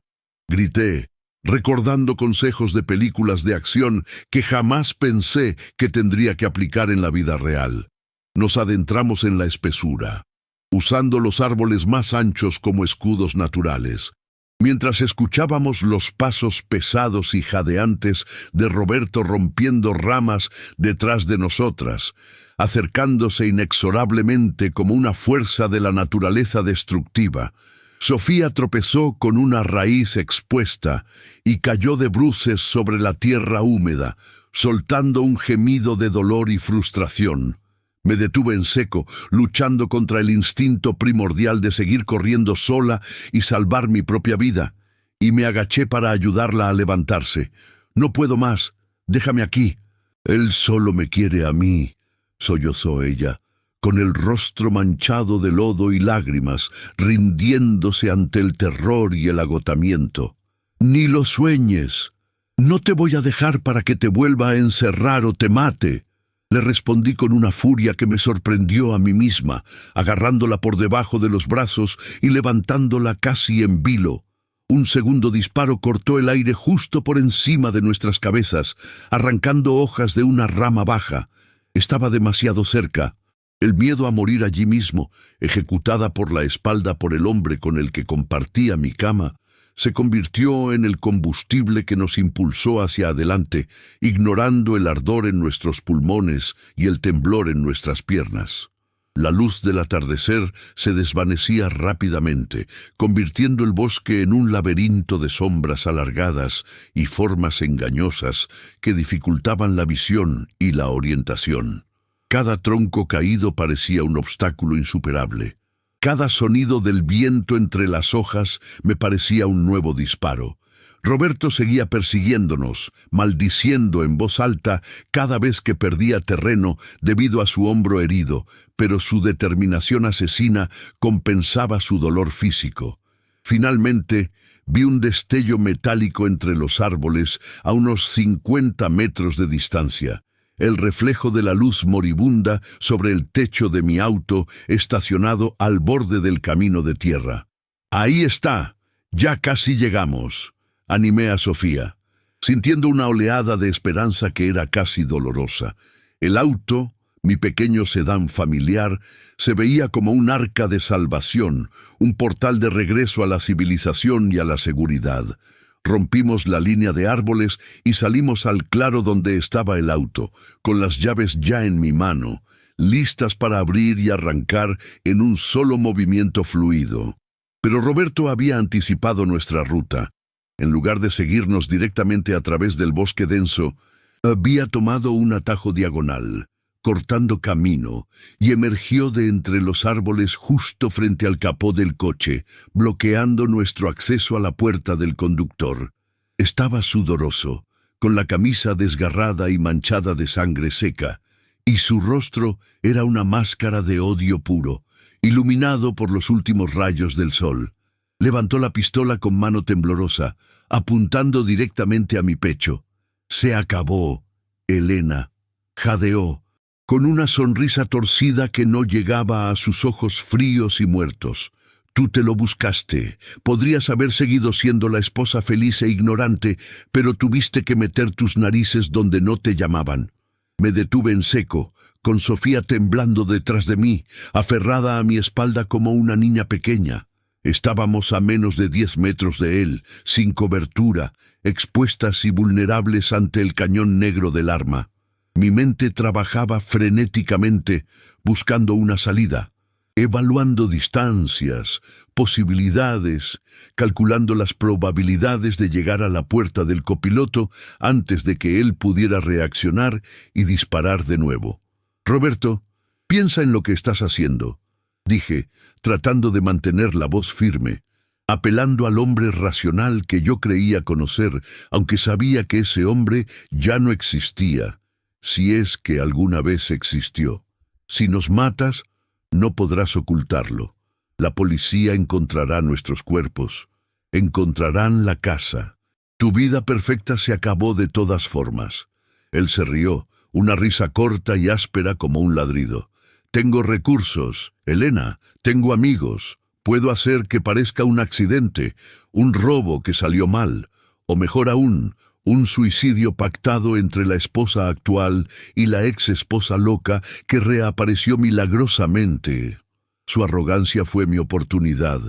grité, recordando consejos de películas de acción que jamás pensé que tendría que aplicar en la vida real. Nos adentramos en la espesura, usando los árboles más anchos como escudos naturales, mientras escuchábamos los pasos pesados y jadeantes de Roberto rompiendo ramas detrás de nosotras, acercándose inexorablemente como una fuerza de la naturaleza destructiva. Sofía tropezó con una raíz expuesta y cayó de bruces sobre la tierra húmeda, soltando un gemido de dolor y frustración. Me detuve en seco, luchando contra el instinto primordial de seguir corriendo sola y salvar mi propia vida, y me agaché para ayudarla a levantarse. «No puedo más. Déjame aquí». «Él solo me quiere a mí», sollozó ella, con el rostro manchado de lodo y lágrimas, rindiéndose ante el terror y el agotamiento. «Ni lo sueñes. No te voy a dejar para que te vuelva a encerrar o te mate». Le respondí con una furia que me sorprendió a mí misma, agarrándola por debajo de los brazos y levantándola casi en vilo. Un segundo disparo cortó el aire justo por encima de nuestras cabezas, arrancando hojas de una rama baja. Estaba demasiado cerca. El miedo a morir allí mismo, ejecutada por la espalda por el hombre con el que compartía mi cama, se convirtió en el combustible que nos impulsó hacia adelante, ignorando el ardor en nuestros pulmones y el temblor en nuestras piernas. La luz del atardecer se desvanecía rápidamente, convirtiendo el bosque en un laberinto de sombras alargadas y formas engañosas que dificultaban la visión y la orientación. Cada tronco caído parecía un obstáculo insuperable. Cada sonido del viento entre las hojas me parecía un nuevo disparo. Roberto seguía persiguiéndonos, maldiciendo en voz alta cada vez que perdía terreno debido a su hombro herido, pero su determinación asesina compensaba su dolor físico. Finalmente, vi un destello metálico entre los árboles a unos 50 metros de distancia. El reflejo de la luz moribunda sobre el techo de mi auto estacionado al borde del camino de tierra. «Ahí está, ya casi llegamos», animé a Sofía, sintiendo una oleada de esperanza que era casi dolorosa. El auto, mi pequeño sedán familiar, se veía como un arca de salvación, un portal de regreso a la civilización y a la seguridad. Rompimos la línea de árboles y salimos al claro donde estaba el auto, con las llaves ya en mi mano, listas para abrir y arrancar en un solo movimiento fluido. Pero Roberto había anticipado nuestra ruta. En lugar de seguirnos directamente a través del bosque denso, había tomado un atajo diagonal, cortando camino, y emergió de entre los árboles justo frente al capó del coche, bloqueando nuestro acceso a la puerta del conductor. Estaba sudoroso, con la camisa desgarrada y manchada de sangre seca, y su rostro era una máscara de odio puro, iluminado por los últimos rayos del sol. Levantó la pistola con mano temblorosa, apuntando directamente a mi pecho. «Se acabó, Elena», jadeó, con una sonrisa torcida que no llegaba a sus ojos fríos y muertos. «Tú te lo buscaste. Podrías haber seguido siendo la esposa feliz e ignorante, pero tuviste que meter tus narices donde no te llamaban». Me detuve en seco, con Sofía temblando detrás de mí, aferrada a mi espalda como una niña pequeña. Estábamos a menos de 10 metros de él, sin cobertura, expuestas y vulnerables ante el cañón negro del arma. Mi mente trabajaba frenéticamente, buscando una salida, evaluando distancias, posibilidades, calculando las probabilidades de llegar a la puerta del copiloto antes de que él pudiera reaccionar y disparar de nuevo. «Roberto, piensa en lo que estás haciendo», dije, tratando de mantener la voz firme, apelando al hombre racional que yo creía conocer, aunque sabía que ese hombre ya no existía, si es que alguna vez existió. «Si nos matas, no podrás ocultarlo. La policía encontrará nuestros cuerpos, encontrarán la casa. Tu vida perfecta se acabó de todas formas». Él se rió, una risa corta y áspera como un ladrido. «Tengo recursos, Elena, tengo amigos. Puedo hacer que parezca un accidente, un robo que salió mal, o mejor aún, un suicidio pactado entre la esposa actual y la ex esposa loca que reapareció milagrosamente». Su arrogancia fue mi oportunidad.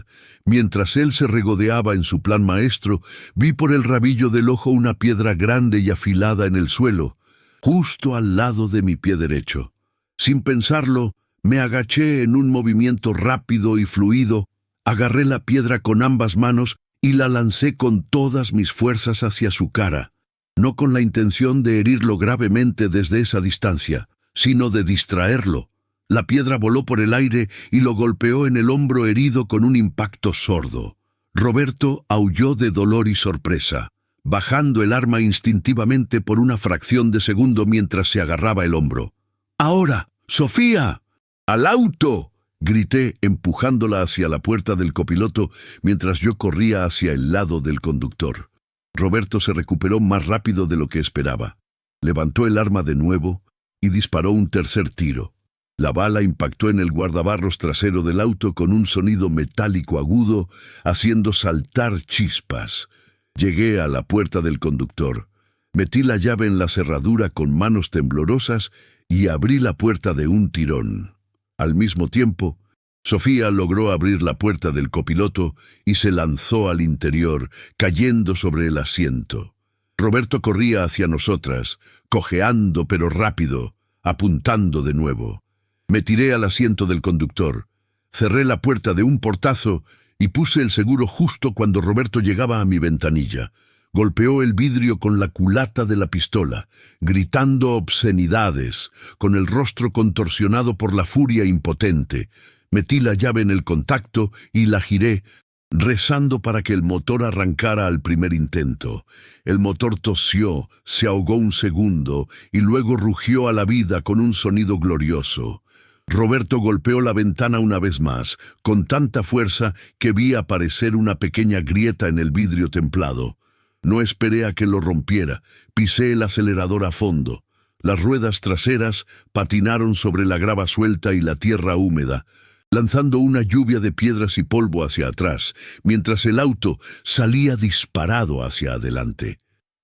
Mientras él se regodeaba en su plan maestro, vi por el rabillo del ojo una piedra grande y afilada en el suelo, justo al lado de mi pie derecho. Sin pensarlo, me agaché en un movimiento rápido y fluido, agarré la piedra con ambas manos y la lancé con todas mis fuerzas hacia su cara, no con la intención de herirlo gravemente desde esa distancia, sino de distraerlo. La piedra voló por el aire y lo golpeó en el hombro herido con un impacto sordo. Roberto aulló de dolor y sorpresa, bajando el arma instintivamente por una fracción de segundo mientras se agarraba el hombro. ¡Ahora! ¡Sofía! ¡Al auto!, grité, empujándola hacia la puerta del copiloto mientras yo corría hacia el lado del conductor. Roberto se recuperó más rápido de lo que esperaba. Levantó el arma de nuevo y disparó un tercer tiro. La bala impactó en el guardabarros trasero del auto con un sonido metálico agudo, haciendo saltar chispas. Llegué a la puerta del conductor. Metí la llave en la cerradura con manos temblorosas y abrí la puerta de un tirón. Al mismo tiempo, Sofía logró abrir la puerta del copiloto y se lanzó al interior, cayendo sobre el asiento. Roberto corría hacia nosotras, cojeando pero rápido, apuntando de nuevo. Me tiré al asiento del conductor, cerré la puerta de un portazo y puse el seguro justo cuando Roberto llegaba a mi ventanilla. Golpeó el vidrio con la culata de la pistola, gritando obscenidades, con el rostro contorsionado por la furia impotente. Metí la llave en el contacto y la giré, rezando para que el motor arrancara al primer intento. El motor tosió, se ahogó un segundo y luego rugió a la vida con un sonido glorioso. Roberto golpeó la ventana una vez más, con tanta fuerza que vi aparecer una pequeña grieta en el vidrio templado. No esperé a que lo rompiera, pisé el acelerador a fondo. Las ruedas traseras patinaron sobre la grava suelta y la tierra húmeda, lanzando una lluvia de piedras y polvo hacia atrás, mientras el auto salía disparado hacia adelante.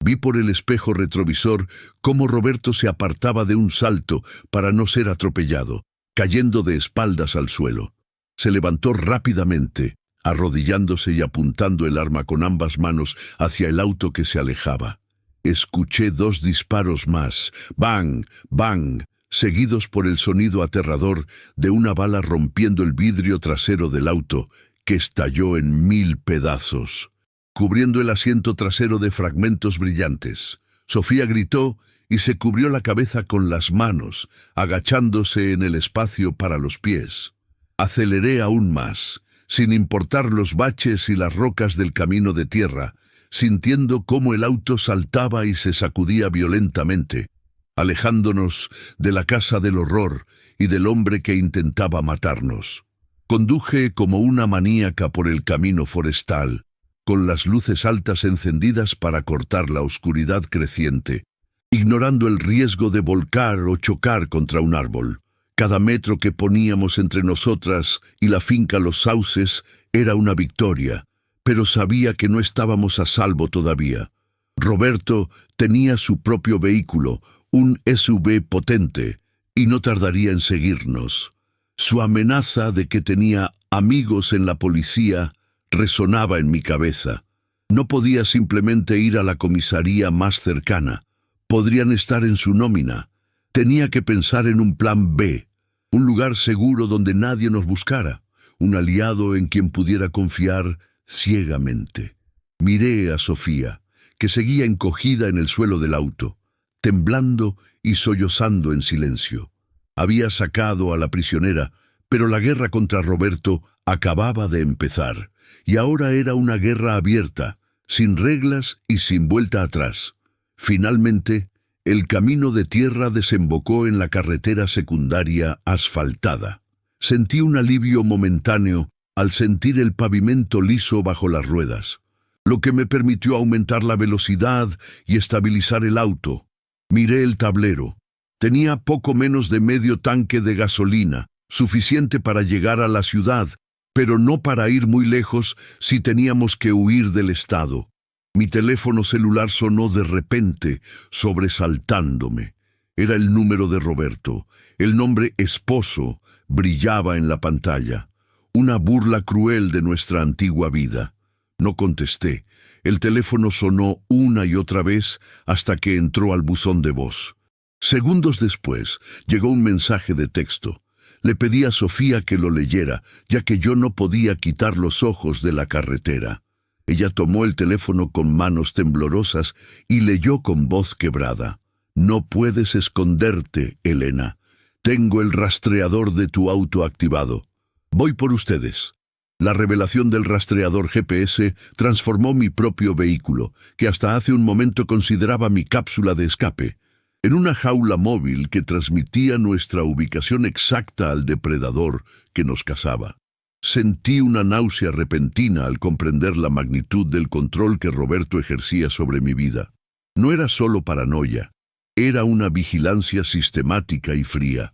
Vi por el espejo retrovisor cómo Roberto se apartaba de un salto para no ser atropellado, cayendo de espaldas al suelo. Se levantó rápidamente, arrodillándose y apuntando el arma con ambas manos hacia el auto que se alejaba. Escuché 2 disparos más, bang, bang, seguidos por el sonido aterrador de una bala rompiendo el vidrio trasero del auto, que estalló en 1000 pedazos, cubriendo el asiento trasero de fragmentos brillantes. Sofía gritó y se cubrió la cabeza con las manos, agachándose en el espacio para los pies. Aceleré aún más, sin importar los baches y las rocas del camino de tierra, sintiendo cómo el auto saltaba y se sacudía violentamente, alejándonos de la casa del horror y del hombre que intentaba matarnos. Conduje como una maníaca por el camino forestal, con las luces altas encendidas para cortar la oscuridad creciente, ignorando el riesgo de volcar o chocar contra un árbol. Cada metro que poníamos entre nosotras y la finca Los Sauces era una victoria, pero sabía que no estábamos a salvo todavía. Roberto tenía su propio vehículo, un SUV potente, y no tardaría en seguirnos. Su amenaza de que tenía amigos en la policía resonaba en mi cabeza. No podía simplemente ir a la comisaría más cercana. Podrían estar en su nómina. Tenía que pensar en un plan B, un lugar seguro donde nadie nos buscara, un aliado en quien pudiera confiar ciegamente. Miré a Sofía, que seguía encogida en el suelo del auto, temblando y sollozando en silencio. Había sacado a la prisionera, pero la guerra contra Roberto acababa de empezar, y ahora era una guerra abierta, sin reglas y sin vuelta atrás. Finalmente, el camino de tierra desembocó en la carretera secundaria asfaltada. Sentí un alivio momentáneo al sentir el pavimento liso bajo las ruedas, lo que me permitió aumentar la velocidad y estabilizar el auto. Miré el tablero. Tenía poco menos de medio tanque de gasolina, suficiente para llegar a la ciudad, pero no para ir muy lejos si teníamos que huir del estado. Mi teléfono celular sonó de repente, sobresaltándome. Era el número de Roberto. El nombre esposo brillaba en la pantalla. Una burla cruel de nuestra antigua vida. No contesté. El teléfono sonó una y otra vez hasta que entró al buzón de voz. Segundos después, llegó un mensaje de texto. Le pedí a Sofía que lo leyera, ya que yo no podía quitar los ojos de la carretera. Ella tomó el teléfono con manos temblorosas y leyó con voz quebrada. «No puedes esconderte, Elena. Tengo el rastreador de tu auto activado. Voy por ustedes. La revelación del rastreador GPS transformó mi propio vehículo, que hasta hace un momento consideraba mi cápsula de escape, en una jaula móvil que transmitía nuestra ubicación exacta al depredador que nos cazaba. Sentí una náusea repentina al comprender la magnitud del control que Roberto ejercía sobre mi vida. No era solo paranoia, era una vigilancia sistemática y fría.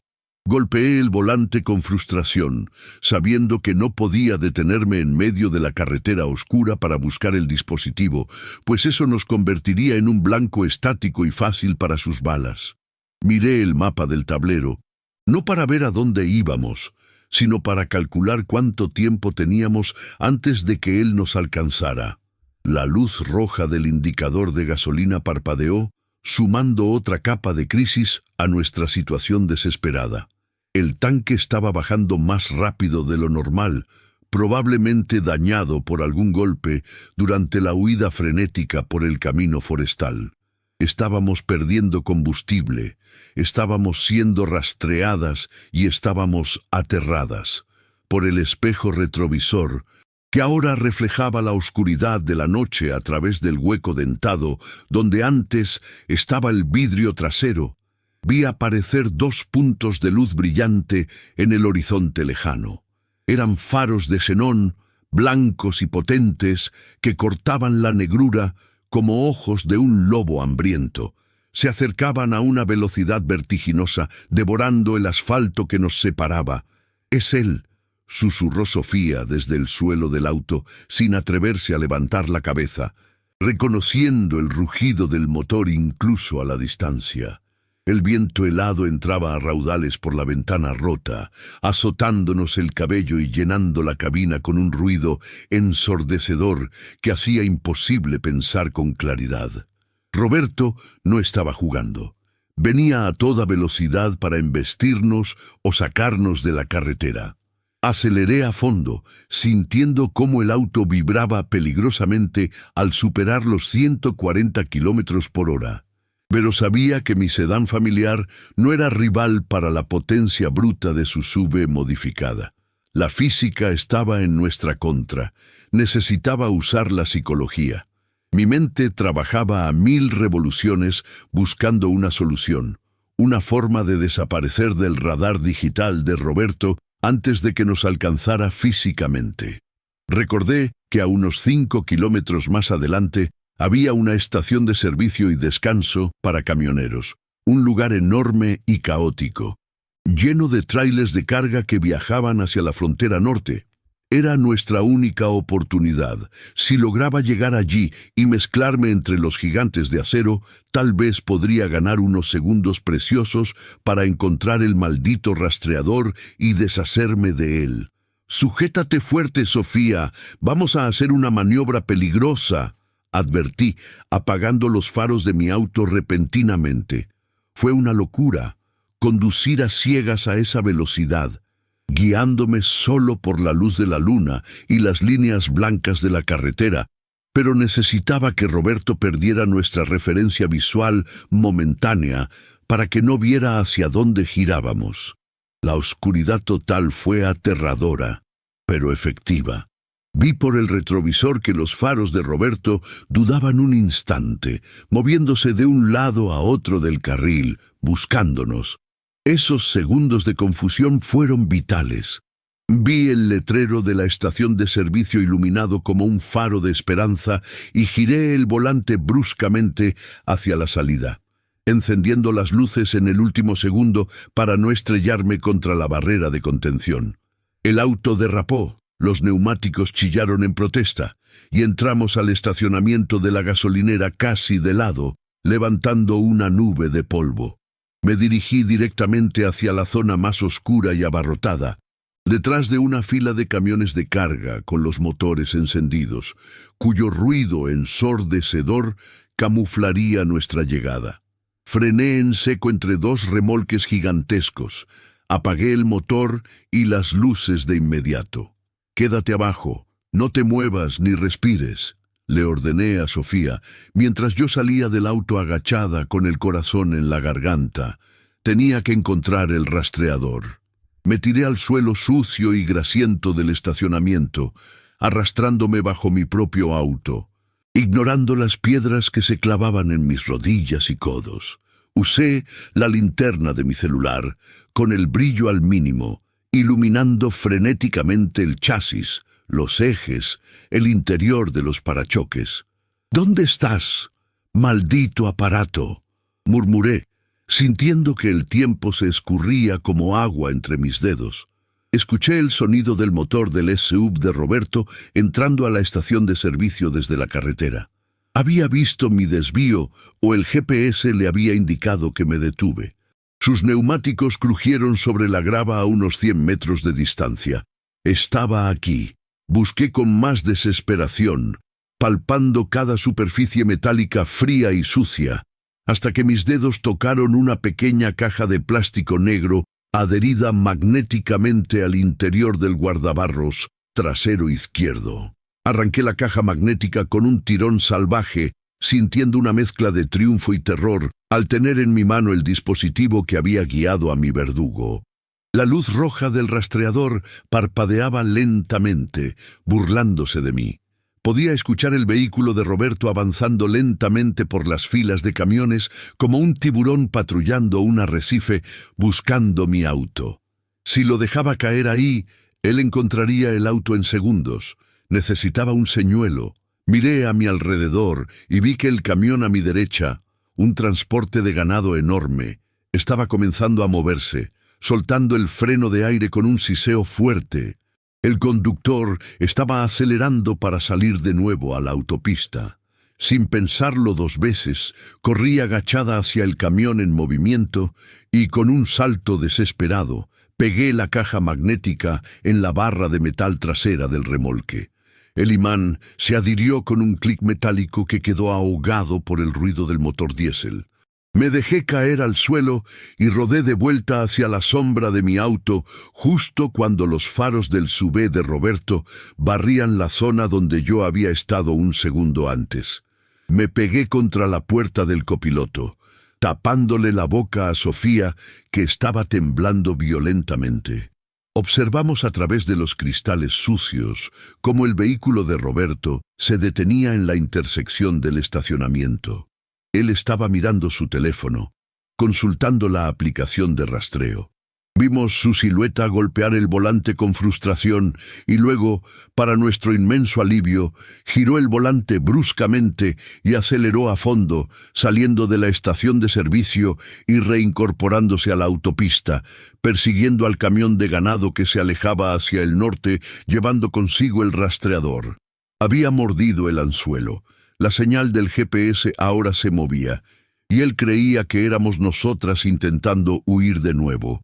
Golpeé el volante con frustración, sabiendo que no podía detenerme en medio de la carretera oscura para buscar el dispositivo, pues eso nos convertiría en un blanco estático y fácil para sus balas. Miré el mapa del tablero, no para ver a dónde íbamos, sino para calcular cuánto tiempo teníamos antes de que él nos alcanzara. La luz roja del indicador de gasolina parpadeó, sumando otra capa de crisis a nuestra situación desesperada. El tanque estaba bajando más rápido de lo normal, probablemente dañado por algún golpe durante la huida frenética por el camino forestal. Estábamos perdiendo combustible, estábamos siendo rastreadas y estábamos aterradas por el espejo retrovisor que ahora reflejaba la oscuridad de la noche a través del hueco dentado donde antes estaba el vidrio trasero. Vi aparecer 2 puntos de luz brillante en el horizonte lejano. Eran faros de xenón, blancos y potentes, que cortaban la negrura como ojos de un lobo hambriento. Se acercaban a una velocidad vertiginosa, devorando el asfalto que nos separaba. «Es él», susurró Sofía desde el suelo del auto, sin atreverse a levantar la cabeza, reconociendo el rugido del motor incluso a la distancia. El viento helado entraba a raudales por la ventana rota, azotándonos el cabello y llenando la cabina con un ruido ensordecedor que hacía imposible pensar con claridad. Roberto no estaba jugando. Venía a toda velocidad para embestirnos o sacarnos de la carretera. Aceleré a fondo, sintiendo cómo el auto vibraba peligrosamente al superar los 140 kilómetros por hora. Pero sabía que mi sedán familiar no era rival para la potencia bruta de su SUV modificada. La física estaba en nuestra contra. Necesitaba usar la psicología. Mi mente trabajaba a 1000 revoluciones buscando una solución, una forma de desaparecer del radar digital de Roberto antes de que nos alcanzara físicamente. Recordé que a unos 5 kilómetros más adelante había una estación de servicio y descanso para camioneros, un lugar enorme y caótico, lleno de tráilers de carga que viajaban hacia la frontera norte. Era nuestra única oportunidad. Si lograba llegar allí y mezclarme entre los gigantes de acero, tal vez podría ganar unos segundos preciosos para encontrar el maldito rastreador y deshacerme de él. «Sujétate fuerte, Sofía. Vamos a hacer una maniobra peligrosa», advertí, apagando los faros de mi auto repentinamente. Fue una locura, conducir a ciegas a esa velocidad, guiándome solo por la luz de la luna y las líneas blancas de la carretera, pero necesitaba que Roberto perdiera nuestra referencia visual momentánea para que no viera hacia dónde girábamos. La oscuridad total fue aterradora, pero efectiva. Vi por el retrovisor que los faros de Roberto dudaban un instante, moviéndose de un lado a otro del carril, buscándonos. Esos segundos de confusión fueron vitales. Vi el letrero de la estación de servicio iluminado como un faro de esperanza y giré el volante bruscamente hacia la salida, encendiendo las luces en el último segundo para no estrellarme contra la barrera de contención. El auto derrapó. Los neumáticos chillaron en protesta y entramos al estacionamiento de la gasolinera casi de lado, levantando una nube de polvo. Me dirigí directamente hacia la zona más oscura y abarrotada, detrás de una fila de camiones de carga con los motores encendidos, cuyo ruido ensordecedor camuflaría nuestra llegada. Frené en seco entre 2 remolques gigantescos, apagué el motor y las luces de inmediato. «Quédate abajo, no te muevas ni respires», le ordené a Sofía, mientras yo salía del auto agachada con el corazón en la garganta. Tenía que encontrar el rastreador. Me tiré al suelo sucio y grasiento del estacionamiento, arrastrándome bajo mi propio auto, ignorando las piedras que se clavaban en mis rodillas y codos. Usé la linterna de mi celular, con el brillo al mínimo, iluminando frenéticamente el chasis, los ejes, el interior de los parachoques. «¿Dónde estás, maldito aparato?», murmuré, sintiendo que el tiempo se escurría como agua entre mis dedos. Escuché el sonido del motor del SUV de Roberto entrando a la estación de servicio desde la carretera. Había visto mi desvío o el GPS le había indicado que me detuve. Sus neumáticos crujieron sobre la grava a unos 100 metros de distancia. Estaba aquí. Busqué con más desesperación, palpando cada superficie metálica fría y sucia, hasta que mis dedos tocaron una pequeña caja de plástico negro adherida magnéticamente al interior del guardabarros trasero izquierdo. Arranqué la caja magnética con un tirón salvaje, sintiendo una mezcla de triunfo y terror al tener en mi mano el dispositivo que había guiado a mi verdugo. La luz roja del rastreador parpadeaba lentamente, burlándose de mí. Podía escuchar el vehículo de Roberto avanzando lentamente por las filas de camiones como un tiburón patrullando un arrecife buscando mi auto. Si lo dejaba caer ahí, él encontraría el auto en segundos. Necesitaba un señuelo. Miré a mi alrededor y vi que el camión a mi derecha, un transporte de ganado enorme, estaba comenzando a moverse, soltando el freno de aire con un siseo fuerte. El conductor estaba acelerando para salir de nuevo a la autopista. Sin pensarlo 2 veces, corrí agachada hacia el camión en movimiento y con un salto desesperado, pegué la caja magnética en la barra de metal trasera del remolque. El imán se adhirió con un clic metálico que quedó ahogado por el ruido del motor diésel. Me dejé caer al suelo y rodé de vuelta hacia la sombra de mi auto justo cuando los faros del SUV de Roberto barrían la zona donde yo había estado un segundo antes. Me pegué contra la puerta del copiloto, tapándole la boca a Sofía, que estaba temblando violentamente. Observamos a través de los cristales sucios cómo el vehículo de Roberto se detenía en la intersección del estacionamiento. Él estaba mirando su teléfono, consultando la aplicación de rastreo. Vimos su silueta golpear el volante con frustración y luego, para nuestro inmenso alivio, giró el volante bruscamente y aceleró a fondo, saliendo de la estación de servicio y reincorporándose a la autopista, persiguiendo al camión de ganado que se alejaba hacia el norte, llevando consigo el rastreador. Había mordido el anzuelo. La señal del GPS ahora se movía, y él creía que éramos nosotras intentando huir de nuevo.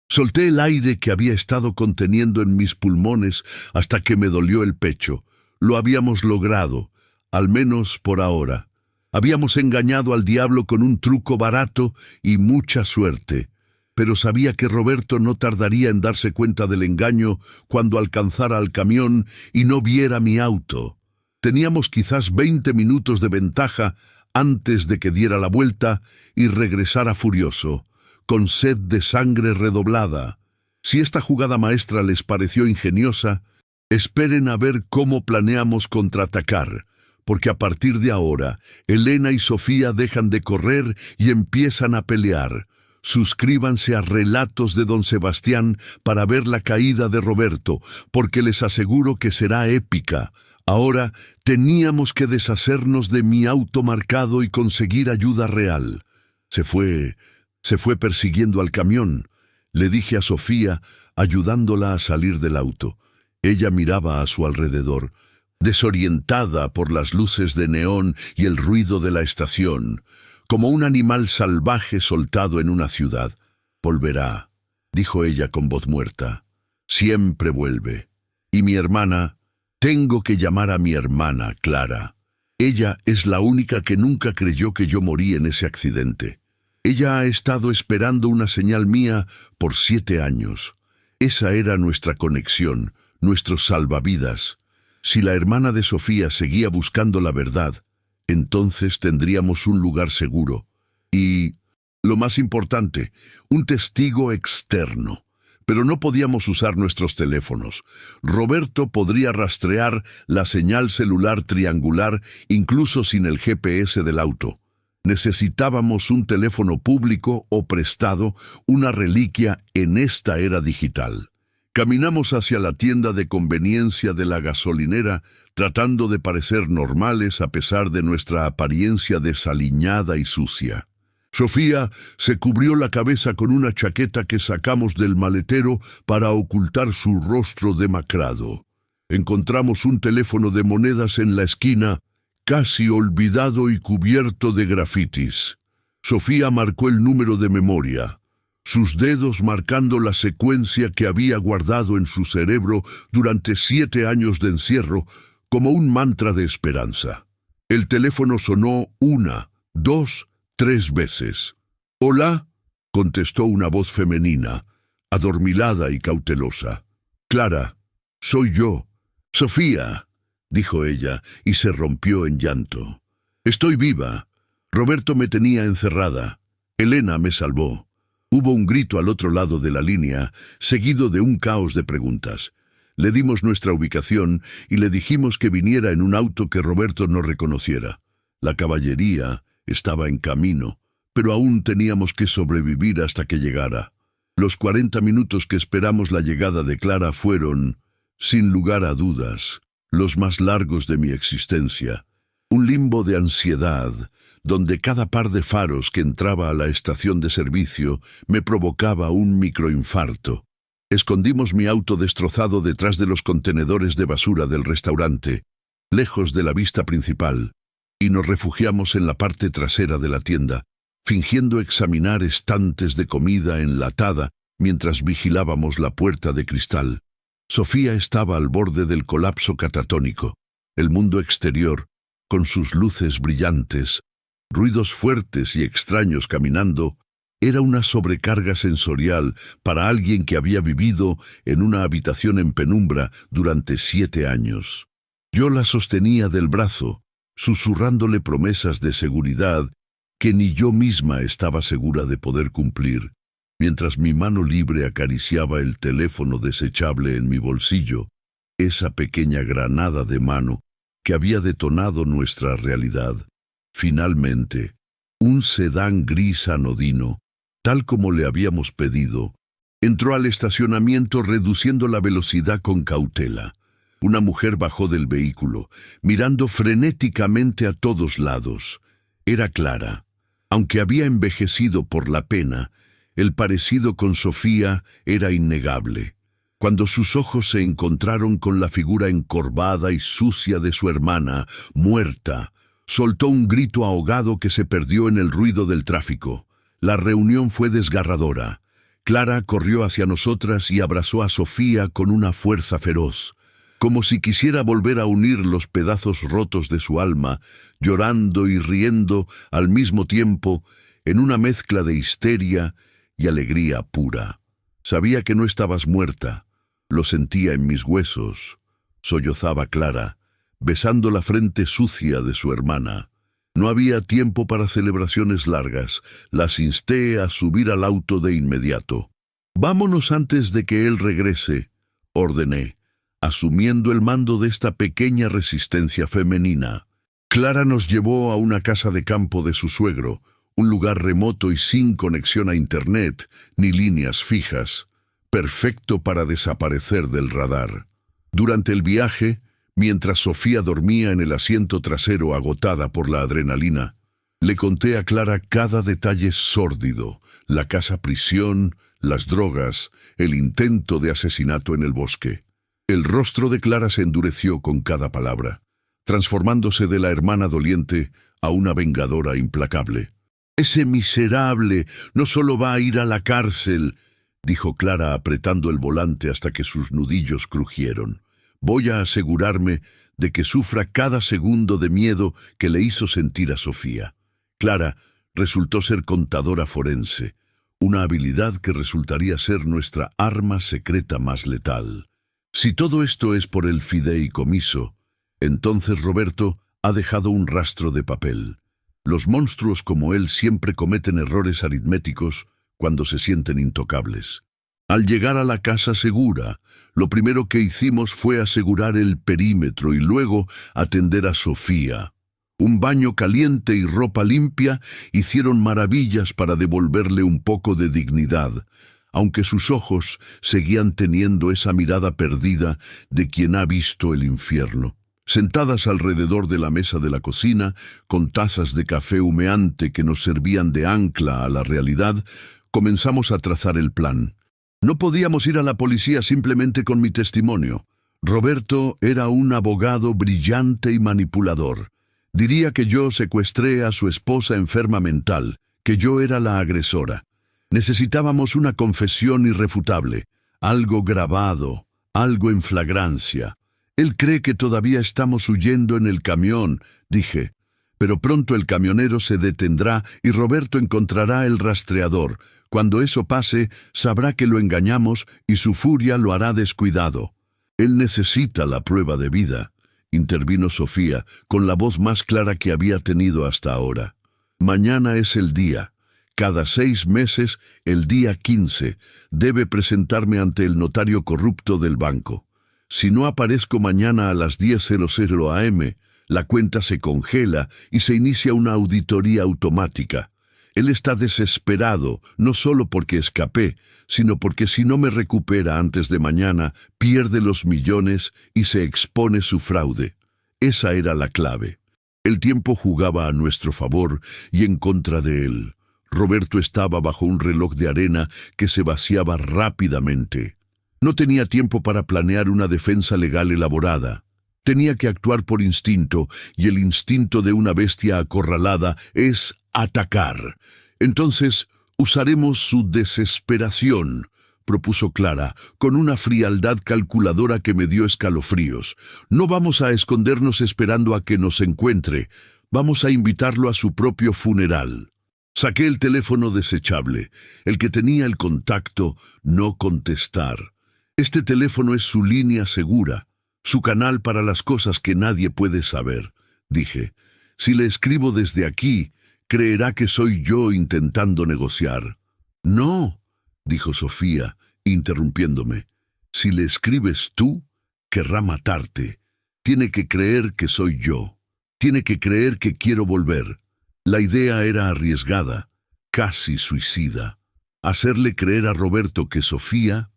Solté el aire que había estado conteniendo en mis pulmones hasta que me dolió el pecho. Lo habíamos logrado, al menos por ahora. Habíamos engañado al diablo con un truco barato y mucha suerte. Pero sabía que Roberto no tardaría en darse cuenta del engaño cuando alcanzara al camión y no viera mi auto. Teníamos quizás 20 minutos de ventaja antes de que diera la vuelta y regresara furioso, con sed de sangre redoblada. Si esta jugada maestra les pareció ingeniosa, esperen a ver cómo planeamos contraatacar, porque a partir de ahora, Elena y Sofía dejan de correr y empiezan a pelear. Suscríbanse a Relatos de Don Sebastián para ver la caída de Roberto, porque les aseguro que será épica. Ahora teníamos que deshacernos de mi auto marcado y conseguir ayuda real. Se fue persiguiendo al camión, le dije a Sofía, ayudándola a salir del auto. Ella miraba a su alrededor, desorientada por las luces de neón y el ruido de la estación, como un animal salvaje soltado en una ciudad. Volverá, dijo ella con voz muerta. Siempre vuelve. Y mi hermana, tengo que llamar a mi hermana, Clara. Ella es la única que nunca creyó que yo morí en ese accidente. Ella ha estado esperando una señal mía por 7 años. Esa era nuestra conexión, nuestros salvavidas. Si la hermana de Sofía seguía buscando la verdad, entonces tendríamos un lugar seguro. Y Lo más importante, un testigo externo. Pero no podíamos usar nuestros teléfonos. Roberto podría rastrear la señal celular triangular incluso sin el GPS del auto. Necesitábamos un teléfono público o prestado, una reliquia en esta era digital. Caminamos hacia la tienda de conveniencia de la gasolinera, tratando de parecer normales a pesar de nuestra apariencia desaliñada y sucia. Sofía se cubrió la cabeza con una chaqueta que sacamos del maletero para ocultar su rostro demacrado. Encontramos un teléfono de monedas en la esquina, casi olvidado y cubierto de grafitis. Sofía marcó el número de memoria, sus dedos marcando la secuencia que había guardado en su cerebro durante 7 años de encierro como un mantra de esperanza. El teléfono sonó 1, 2, 3 veces. «Hola», contestó una voz femenina, adormilada y cautelosa. «Clara, soy yo». «Sofía», dijo ella, y se rompió en llanto. «Estoy viva. Roberto me tenía encerrada. Elena me salvó». Hubo un grito al otro lado de la línea, seguido de un caos de preguntas. Le dimos nuestra ubicación y le dijimos que viniera en un auto que Roberto no reconociera. La caballería estaba en camino, pero aún teníamos que sobrevivir hasta que llegara. Los 40 minutos que esperamos la llegada de Clara fueron, sin lugar a dudas, los más largos de mi existencia. Un limbo de ansiedad, donde cada par de faros que entraba a la estación de servicio me provocaba un microinfarto. Escondimos mi auto destrozado detrás de los contenedores de basura del restaurante, lejos de la vista principal, y nos refugiamos en la parte trasera de la tienda, fingiendo examinar estantes de comida enlatada mientras vigilábamos la puerta de cristal. Sofía estaba al borde del colapso catatónico. El mundo exterior, con sus luces brillantes, ruidos fuertes y extraños caminando, era una sobrecarga sensorial para alguien que había vivido en una habitación en penumbra durante 7 años. Yo la sostenía del brazo, susurrándole promesas de seguridad que ni yo misma estaba segura de poder cumplir, mientras mi mano libre acariciaba el teléfono desechable en mi bolsillo, esa pequeña granada de mano que había detonado nuestra realidad. Finalmente, un sedán gris anodino, tal como le habíamos pedido, entró al estacionamiento reduciendo la velocidad con cautela. Una mujer bajó del vehículo, mirando frenéticamente a todos lados. Era Clara. Aunque había envejecido por la pena, el parecido con Sofía era innegable. Cuando sus ojos se encontraron con la figura encorvada y sucia de su hermana, muerta, soltó un grito ahogado que se perdió en el ruido del tráfico. La reunión fue desgarradora. Clara corrió hacia nosotras y abrazó a Sofía con una fuerza feroz, como si quisiera volver a unir los pedazos rotos de su alma, llorando y riendo al mismo tiempo en una mezcla de histeria y alegría pura. Sabía que no estabas muerta, lo sentía en mis huesos, sollozaba Clara, besando la frente sucia de su hermana. No había tiempo para celebraciones largas. Las insté a subir al auto de inmediato. «Vámonos antes de que él regrese», ordené, asumiendo el mando de esta pequeña resistencia femenina. Clara nos llevó a una casa de campo de su suegro, un lugar remoto y sin conexión a internet ni líneas fijas, perfecto para desaparecer del radar. Durante el viaje, mientras Sofía dormía en el asiento trasero agotada por la adrenalina, le conté a Clara cada detalle sórdido: la casa prisión, las drogas, el intento de asesinato en el bosque. El rostro de Clara se endureció con cada palabra, transformándose de la hermana doliente a una vengadora implacable. «Ese miserable no solo va a ir a la cárcel», dijo Clara apretando el volante hasta que sus nudillos crujieron. «Voy a asegurarme de que sufra cada segundo de miedo que le hizo sentir a Sofía». Clara resultó ser contadora forense, una habilidad que resultaría ser nuestra arma secreta más letal. Si todo esto es por el fideicomiso, entonces Roberto ha dejado un rastro de papel. Los monstruos como él siempre cometen errores aritméticos cuando se sienten intocables. Al llegar a la casa segura, lo primero que hicimos fue asegurar el perímetro y luego atender a Sofía. Un baño caliente y ropa limpia hicieron maravillas para devolverle un poco de dignidad, aunque sus ojos seguían teniendo esa mirada perdida de quien ha visto el infierno. Sentadas alrededor de la mesa de la cocina, con tazas de café humeante que nos servían de ancla a la realidad, comenzamos a trazar el plan. No podíamos ir a la policía simplemente con mi testimonio. Roberto era un abogado brillante y manipulador. Diría que yo secuestré a su esposa enferma mental, que yo era la agresora. Necesitábamos una confesión irrefutable, algo grabado, algo en flagrancia. Él cree que todavía estamos huyendo en el camión, dije. Pero pronto el camionero se detendrá y Roberto encontrará el rastreador. Cuando eso pase, sabrá que lo engañamos y su furia lo hará descuidado. Él necesita la prueba de vida, intervino Sofía, con la voz más clara que había tenido hasta ahora. Mañana es el día. Cada 6 meses, el día 15, debe presentarme ante el notario corrupto del banco. Si no aparezco mañana a las 10:00 am, la cuenta se congela y se inicia una auditoría automática. Él está desesperado, no solo porque escapé, sino porque si no me recupera antes de mañana, pierde los millones y se expone su fraude. Esa era la clave. El tiempo jugaba a nuestro favor y en contra de él. Roberto estaba bajo un reloj de arena que se vaciaba rápidamente. No tenía tiempo para planear una defensa legal elaborada. Tenía que actuar por instinto, y el instinto de una bestia acorralada es atacar. Entonces, usaremos su desesperación, propuso Clara, con una frialdad calculadora que me dio escalofríos. No vamos a escondernos esperando a que nos encuentre. Vamos a invitarlo a su propio funeral. Saqué el teléfono desechable, el que tenía el contacto no contestar. Este teléfono es su línea segura, su canal para las cosas que nadie puede saber, dije. Si le escribo desde aquí, creerá que soy yo intentando negociar. No, dijo Sofía, interrumpiéndome. Si le escribes tú, querrá matarte. Tiene que creer que soy yo. Tiene que creer que quiero volver. La idea era arriesgada, casi suicida. Hacerle creer a Roberto que Sofía,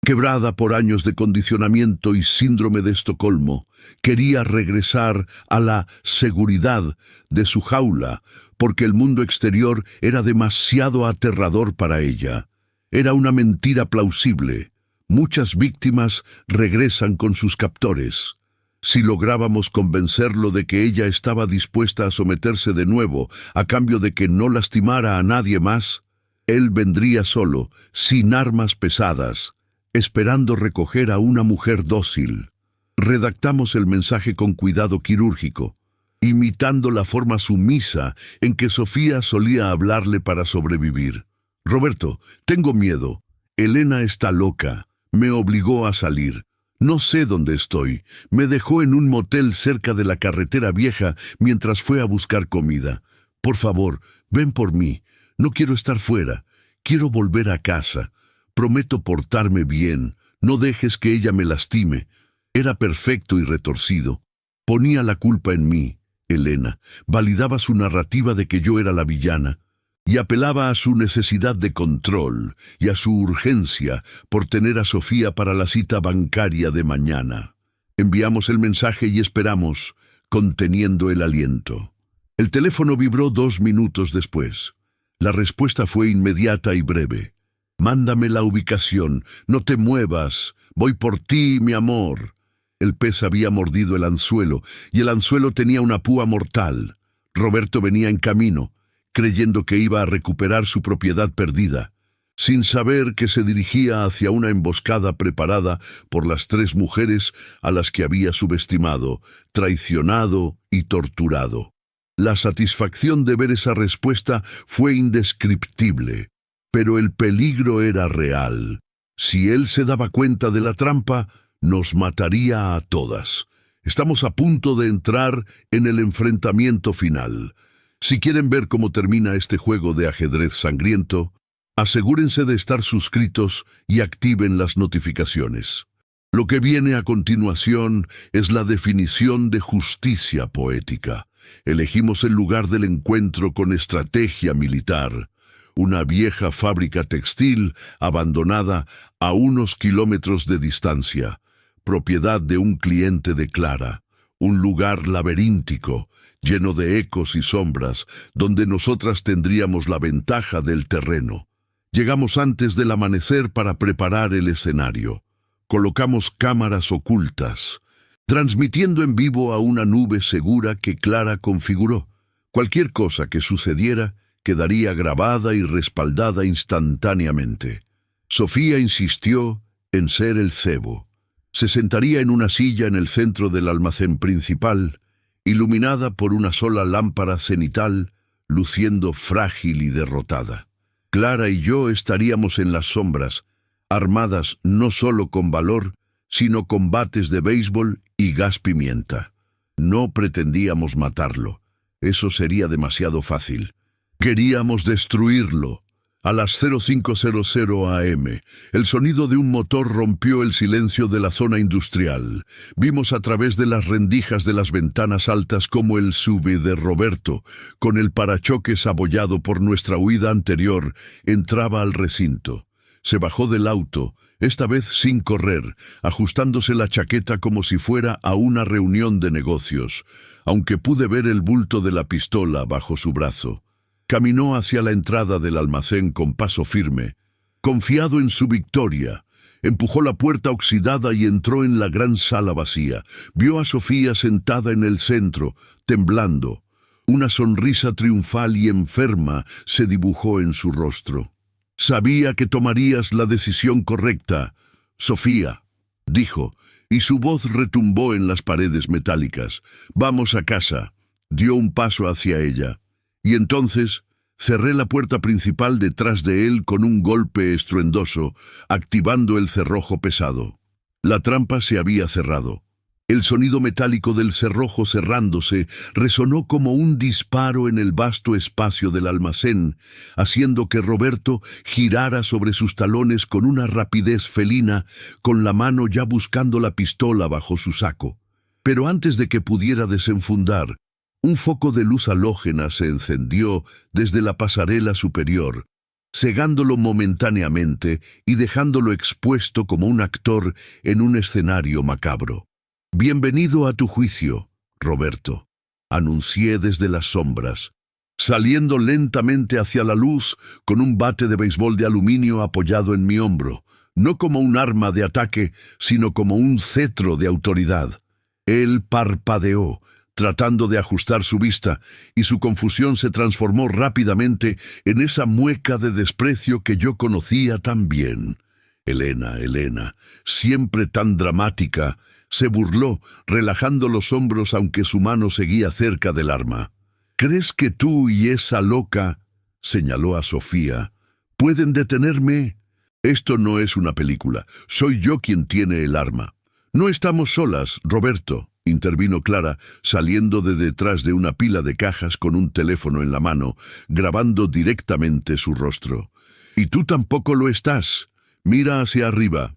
quebrada por años de condicionamiento y síndrome de Estocolmo, quería regresar a la seguridad de su jaula, porque el mundo exterior era demasiado aterrador para ella. Era una mentira plausible. Muchas víctimas regresan con sus captores. Si lográbamos convencerlo de que ella estaba dispuesta a someterse de nuevo a cambio de que no lastimara a nadie más, él vendría solo, sin armas pesadas, esperando recoger a una mujer dócil. Redactamos el mensaje con cuidado quirúrgico, imitando la forma sumisa en que Sofía solía hablarle para sobrevivir. Roberto, tengo miedo. Elena está loca. Me obligó a salir. No sé dónde estoy. Me dejó en un motel cerca de la carretera vieja mientras fue a buscar comida. Por favor, ven por mí. No quiero estar fuera. Quiero volver a casa. Prometo portarme bien. No dejes que ella me lastime. Era perfecto y retorcido. Ponía la culpa en mí, Elena. Validaba su narrativa de que yo era la villana. Y apelaba a su necesidad de control y a su urgencia por tener a Sofía para la cita bancaria de mañana. Enviamos el mensaje y esperamos, conteniendo el aliento. El teléfono vibró 2 minutos después. La respuesta fue inmediata y breve. Mándame la ubicación, no te muevas, voy por ti, mi amor. El pez había mordido el anzuelo y el anzuelo tenía una púa mortal. Roberto venía en camino, creyendo que iba a recuperar su propiedad perdida, sin saber que se dirigía hacia una emboscada preparada por las 3 mujeres a las que había subestimado, traicionado y torturado. La satisfacción de ver esa respuesta fue indescriptible, pero el peligro era real. Si él se daba cuenta de la trampa, nos mataría a todas. Estamos a punto de entrar en el enfrentamiento final. Si quieren ver cómo termina este juego de ajedrez sangriento, asegúrense de estar suscritos y activen las notificaciones. Lo que viene a continuación es la definición de justicia poética. Elegimos el lugar del encuentro con estrategia militar. Una vieja fábrica textil abandonada a unos kilómetros de distancia, propiedad de un cliente de Clara. Un lugar laberíntico, lleno de ecos y sombras, donde nosotras tendríamos la ventaja del terreno. Llegamos antes del amanecer para preparar el escenario. Colocamos cámaras ocultas, transmitiendo en vivo a una nube segura que Clara configuró. Cualquier cosa que sucediera quedaría grabada y respaldada instantáneamente. Sofía insistió en ser el cebo. Se sentaría en una silla en el centro del almacén principal, iluminada por una sola lámpara cenital, luciendo frágil y derrotada. Clara y yo estaríamos en las sombras, armadas no solo con valor, sino con bates de béisbol y gas pimienta. No pretendíamos matarlo. Eso sería demasiado fácil. Queríamos destruirlo. A las 0500 AM, el sonido de un motor rompió el silencio de la zona industrial. Vimos a través de las rendijas de las ventanas altas como el SUV de Roberto, con el parachoques abollado por nuestra huida anterior, entraba al recinto. Se bajó del auto, esta vez sin correr, ajustándose la chaqueta como si fuera a una reunión de negocios, aunque pude ver el bulto de la pistola bajo su brazo. Caminó hacia la entrada del almacén con paso firme, confiado en su victoria. Empujó la puerta oxidada y entró en la gran sala vacía. Vio a Sofía sentada en el centro, temblando. Una sonrisa triunfal y enferma se dibujó en su rostro. «Sabía que tomarías la decisión correcta, Sofía», dijo, y su voz retumbó en las paredes metálicas. «Vamos a casa». Dio un paso hacia ella. Y entonces cerré la puerta principal detrás de él con un golpe estruendoso, activando el cerrojo pesado. La trampa se había cerrado. El sonido metálico del cerrojo cerrándose resonó como un disparo en el vasto espacio del almacén, haciendo que Roberto girara sobre sus talones con una rapidez felina, con la mano ya buscando la pistola bajo su saco. Pero antes de que pudiera desenfundar, un foco de luz halógena se encendió desde la pasarela superior, cegándolo momentáneamente y dejándolo expuesto como un actor en un escenario macabro. «Bienvenido a tu juicio, Roberto», anuncié desde las sombras, saliendo lentamente hacia la luz con un bate de béisbol de aluminio apoyado en mi hombro, no como un arma de ataque, sino como un cetro de autoridad. Él parpadeó, tratando de ajustar su vista, y su confusión se transformó rápidamente en esa mueca de desprecio que yo conocía tan bien. Elena, siempre tan dramática, se burló, relajando los hombros aunque su mano seguía cerca del arma. «¿Crees que tú y esa loca», señaló a Sofía, «pueden detenerme? Esto no es una película, soy yo quien tiene el arma». «No estamos solas, Roberto», intervino Clara, saliendo de detrás de una pila de cajas con un teléfono en la mano, grabando directamente su rostro. «Y tú tampoco lo estás. Mira hacia arriba».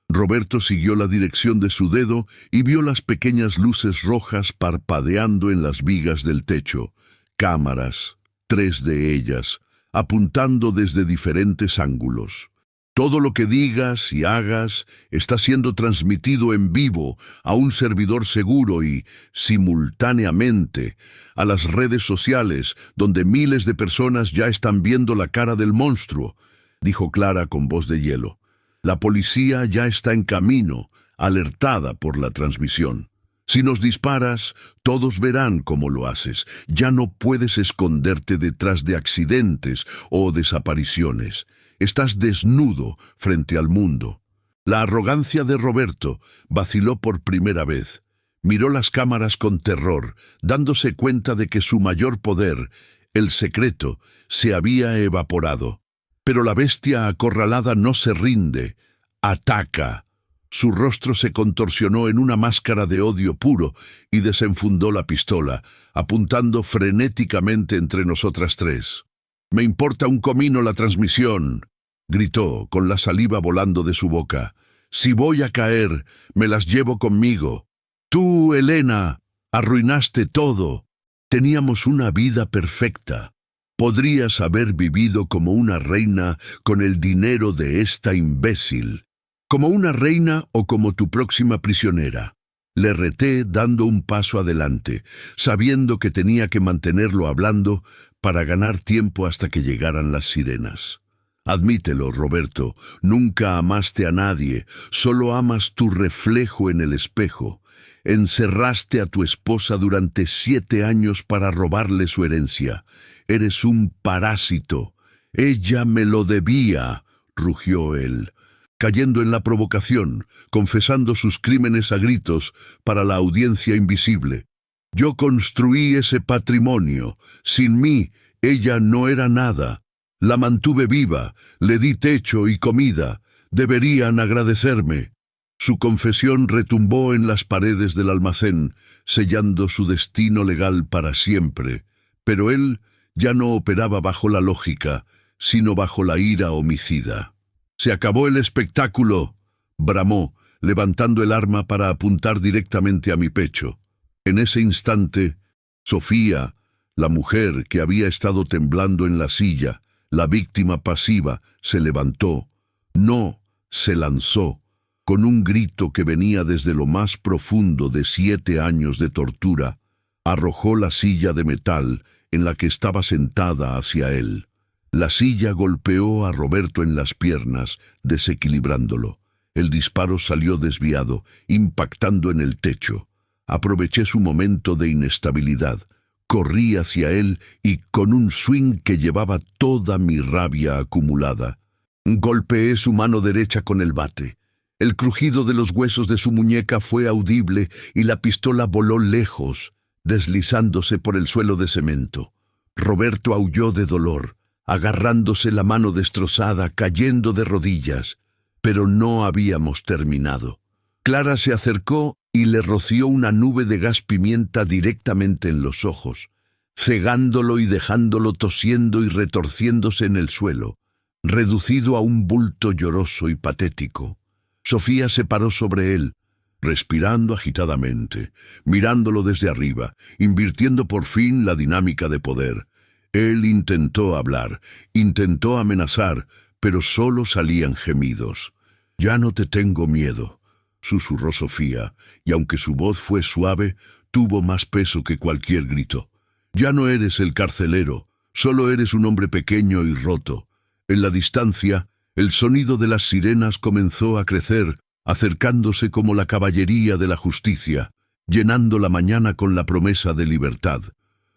Roberto siguió la dirección de su dedo y vio las pequeñas luces rojas parpadeando en las vigas del techo. Cámaras, 3 de ellas, apuntando desde diferentes ángulos. Todo lo que digas y hagas está siendo transmitido en vivo a un servidor seguro y, simultáneamente, a las redes sociales, donde miles de personas ya están viendo la cara del monstruo, dijo Clara con voz de hielo. La policía ya está en camino, alertada por la transmisión. Si nos disparas, todos verán cómo lo haces. Ya no puedes esconderte detrás de accidentes o desapariciones. Estás desnudo frente al mundo. La arrogancia de Roberto vaciló por primera vez. Miró las cámaras con terror, dándose cuenta de que su mayor poder, el secreto, se había evaporado. Pero la bestia acorralada no se rinde, ataca. Su rostro se contorsionó en una máscara de odio puro y desenfundó la pistola, apuntando frenéticamente entre nosotras tres. «Me importa un comino la transmisión», gritó, con la saliva volando de su boca. «Si voy a caer, me las llevo conmigo. Tú, Elena, arruinaste todo. Teníamos una vida perfecta. Podrías haber vivido como una reina con el dinero de esta imbécil. Como una reina o como tu próxima prisionera». Le reté dando un paso adelante, sabiendo que tenía que mantenerlo hablando para ganar tiempo hasta que llegaran las sirenas. «Admítelo, Roberto, nunca amaste a nadie, solo amas tu reflejo en el espejo. Encerraste a tu esposa durante 7 años para robarle su herencia. Eres un parásito. Ella me lo debía», rugió él, cayendo en la provocación, confesando sus crímenes a gritos para la audiencia invisible. «Yo construí ese patrimonio. Sin mí, ella no era nada. La mantuve viva, le di techo y comida. Deberían agradecerme». Su confesión retumbó en las paredes del almacén, sellando su destino legal para siempre. Pero él ya no operaba bajo la lógica, sino bajo la ira homicida. «Se acabó el espectáculo», bramó, levantando el arma para apuntar directamente a mi pecho. En ese instante, Sofía, la mujer que había estado temblando en la silla, la víctima pasiva, se levantó. No, se lanzó. Con un grito que venía desde lo más profundo de 7 años de tortura, arrojó la silla de metal en la que estaba sentada hacia él. La silla golpeó a Roberto en las piernas, desequilibrándolo. El disparo salió desviado, impactando en el techo. Aproveché su momento de inestabilidad. Corrí hacia él y, con un swing que llevaba toda mi rabia acumulada, golpeé su mano derecha con el bate. El crujido de los huesos de su muñeca fue audible y la pistola voló lejos, deslizándose por el suelo de cemento. Roberto aulló de dolor, agarrándose la mano destrozada, cayendo de rodillas. Pero no habíamos terminado. Clara se acercó y le roció una nube de gas pimienta directamente en los ojos, cegándolo y dejándolo tosiendo y retorciéndose en el suelo, reducido a un bulto lloroso y patético. Sofía se paró sobre él, respirando agitadamente, mirándolo desde arriba, invirtiendo por fin la dinámica de poder. Él intentó hablar, intentó amenazar, pero solo salían gemidos. «Ya no te tengo miedo», susurró Sofía, y aunque su voz fue suave, tuvo más peso que cualquier grito. «Ya no eres el carcelero, solo eres un hombre pequeño y roto». En la distancia, el sonido de las sirenas comenzó a crecer, acercándose como la caballería de la justicia, llenando la mañana con la promesa de libertad.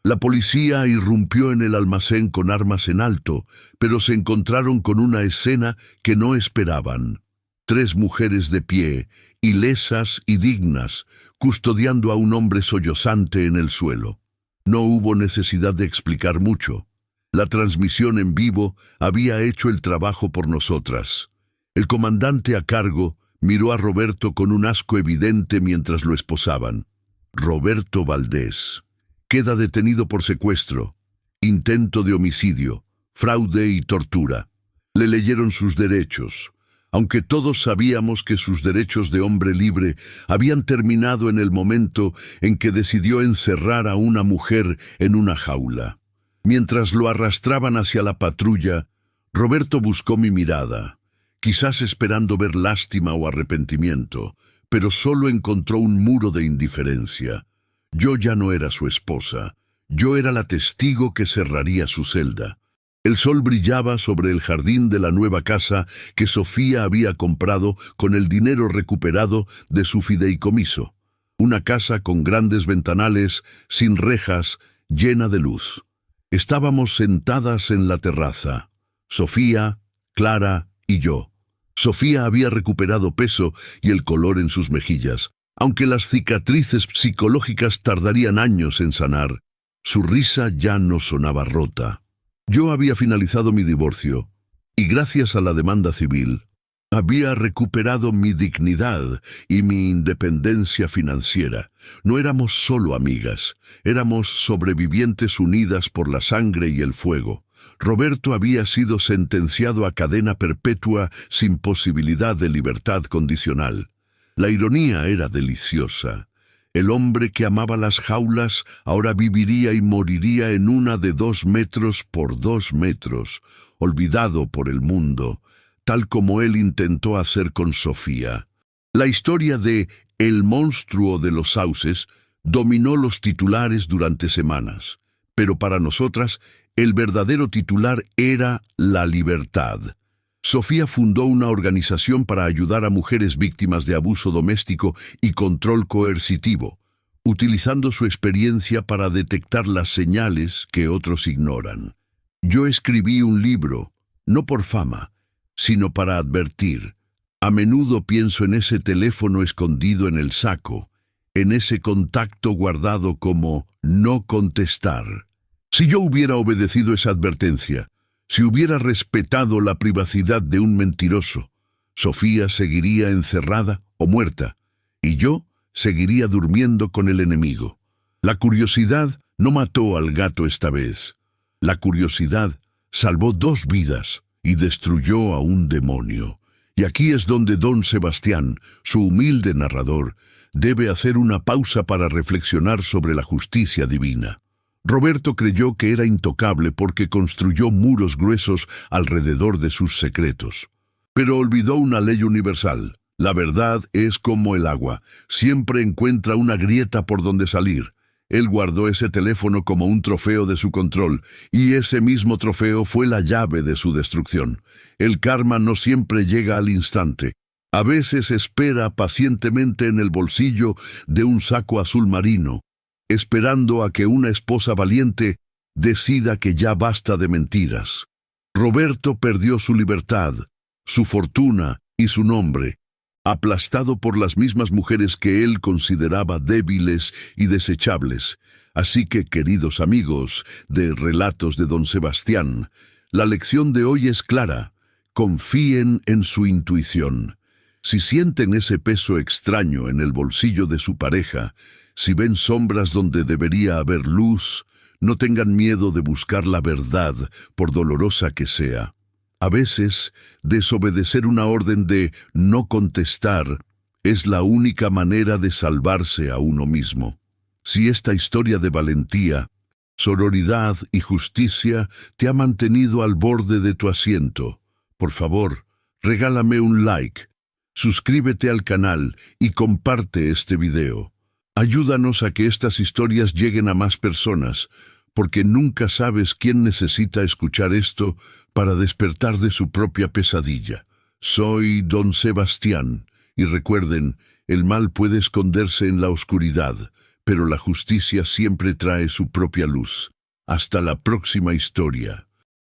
La policía irrumpió en el almacén con armas en alto, pero se encontraron con una escena que no esperaban. 3 mujeres de pie, ilesas y dignas, custodiando a un hombre sollozante en el suelo. No hubo necesidad de explicar mucho. La transmisión en vivo había hecho el trabajo por nosotras. El comandante a cargo miró a Roberto con un asco evidente mientras lo esposaban. «Roberto Valdés. Queda detenido por secuestro, intento de homicidio, fraude y tortura». Le leyeron sus derechos. Aunque todos sabíamos que sus derechos de hombre libre habían terminado en el momento en que decidió encerrar a una mujer en una jaula. Mientras lo arrastraban hacia la patrulla, Roberto buscó mi mirada, quizás esperando ver lástima o arrepentimiento, pero solo encontró un muro de indiferencia. Yo ya no era su esposa, yo era la testigo que cerraría su celda. El sol brillaba sobre el jardín de la nueva casa que Sofía había comprado con el dinero recuperado de su fideicomiso. Una casa con grandes ventanales, sin rejas, llena de luz. Estábamos sentadas en la terraza, Sofía, Clara y yo. Sofía había recuperado peso y el color en sus mejillas. Aunque las cicatrices psicológicas tardarían años en sanar, su risa ya no sonaba rota. Yo había finalizado mi divorcio, y gracias a la demanda civil, Había recuperado mi dignidad y mi independencia financiera. No éramos solo amigas, éramos sobrevivientes unidas por la sangre y el fuego. Roberto había sido sentenciado a cadena perpetua sin posibilidad de libertad condicional. La ironía era deliciosa. El hombre que amaba las jaulas ahora viviría y moriría en una de 2 metros por 2 metros, olvidado por el mundo, tal como él intentó hacer con Sofía. La historia de El monstruo de los sauces dominó los titulares durante semanas, pero para nosotras el verdadero titular era la libertad. Sofía fundó una organización para ayudar a mujeres víctimas de abuso doméstico y control coercitivo, utilizando su experiencia para detectar las señales que otros ignoran. Yo escribí un libro, no por fama, sino para advertir. A menudo pienso en ese teléfono escondido en el saco, en ese contacto guardado como no contestar. Si yo hubiera obedecido esa advertencia, si hubiera respetado la privacidad de un mentiroso, Sofía seguiría encerrada o muerta, y yo seguiría durmiendo con el enemigo. La curiosidad no mató al gato esta vez. La curiosidad salvó 2 vidas y destruyó a un demonio. Y aquí es donde don Sebastián, su humilde narrador, debe hacer una pausa para reflexionar sobre la justicia divina. Roberto creyó que era intocable porque construyó muros gruesos alrededor de sus secretos. Pero olvidó una ley universal. La verdad es como el agua, siempre encuentra una grieta por donde salir. Él guardó ese teléfono como un trofeo de su control, y ese mismo trofeo fue la llave de su destrucción. El karma no siempre llega al instante. A veces espera pacientemente en el bolsillo de un saco azul marino, esperando a que una esposa valiente decida que ya basta de mentiras. Roberto perdió su libertad, su fortuna y su nombre, aplastado por las mismas mujeres que él consideraba débiles y desechables. Así que, queridos amigos de Relatos de Don Sebastián, la lección de hoy es clara: confíen en su intuición. Si sienten ese peso extraño en el bolsillo de su pareja, si ven sombras donde debería haber luz, no tengan miedo de buscar la verdad, por dolorosa que sea. A veces, desobedecer una orden de no contestar es la única manera de salvarse a uno mismo. Si esta historia de valentía, sororidad y justicia te ha mantenido al borde de tu asiento, por favor, regálame un like, suscríbete al canal y comparte este video. Ayúdanos a que estas historias lleguen a más personas, porque nunca sabes quién necesita escuchar esto para despertar de su propia pesadilla. Soy Don Sebastián, y recuerden, el mal puede esconderse en la oscuridad, pero la justicia siempre trae su propia luz. Hasta la próxima historia.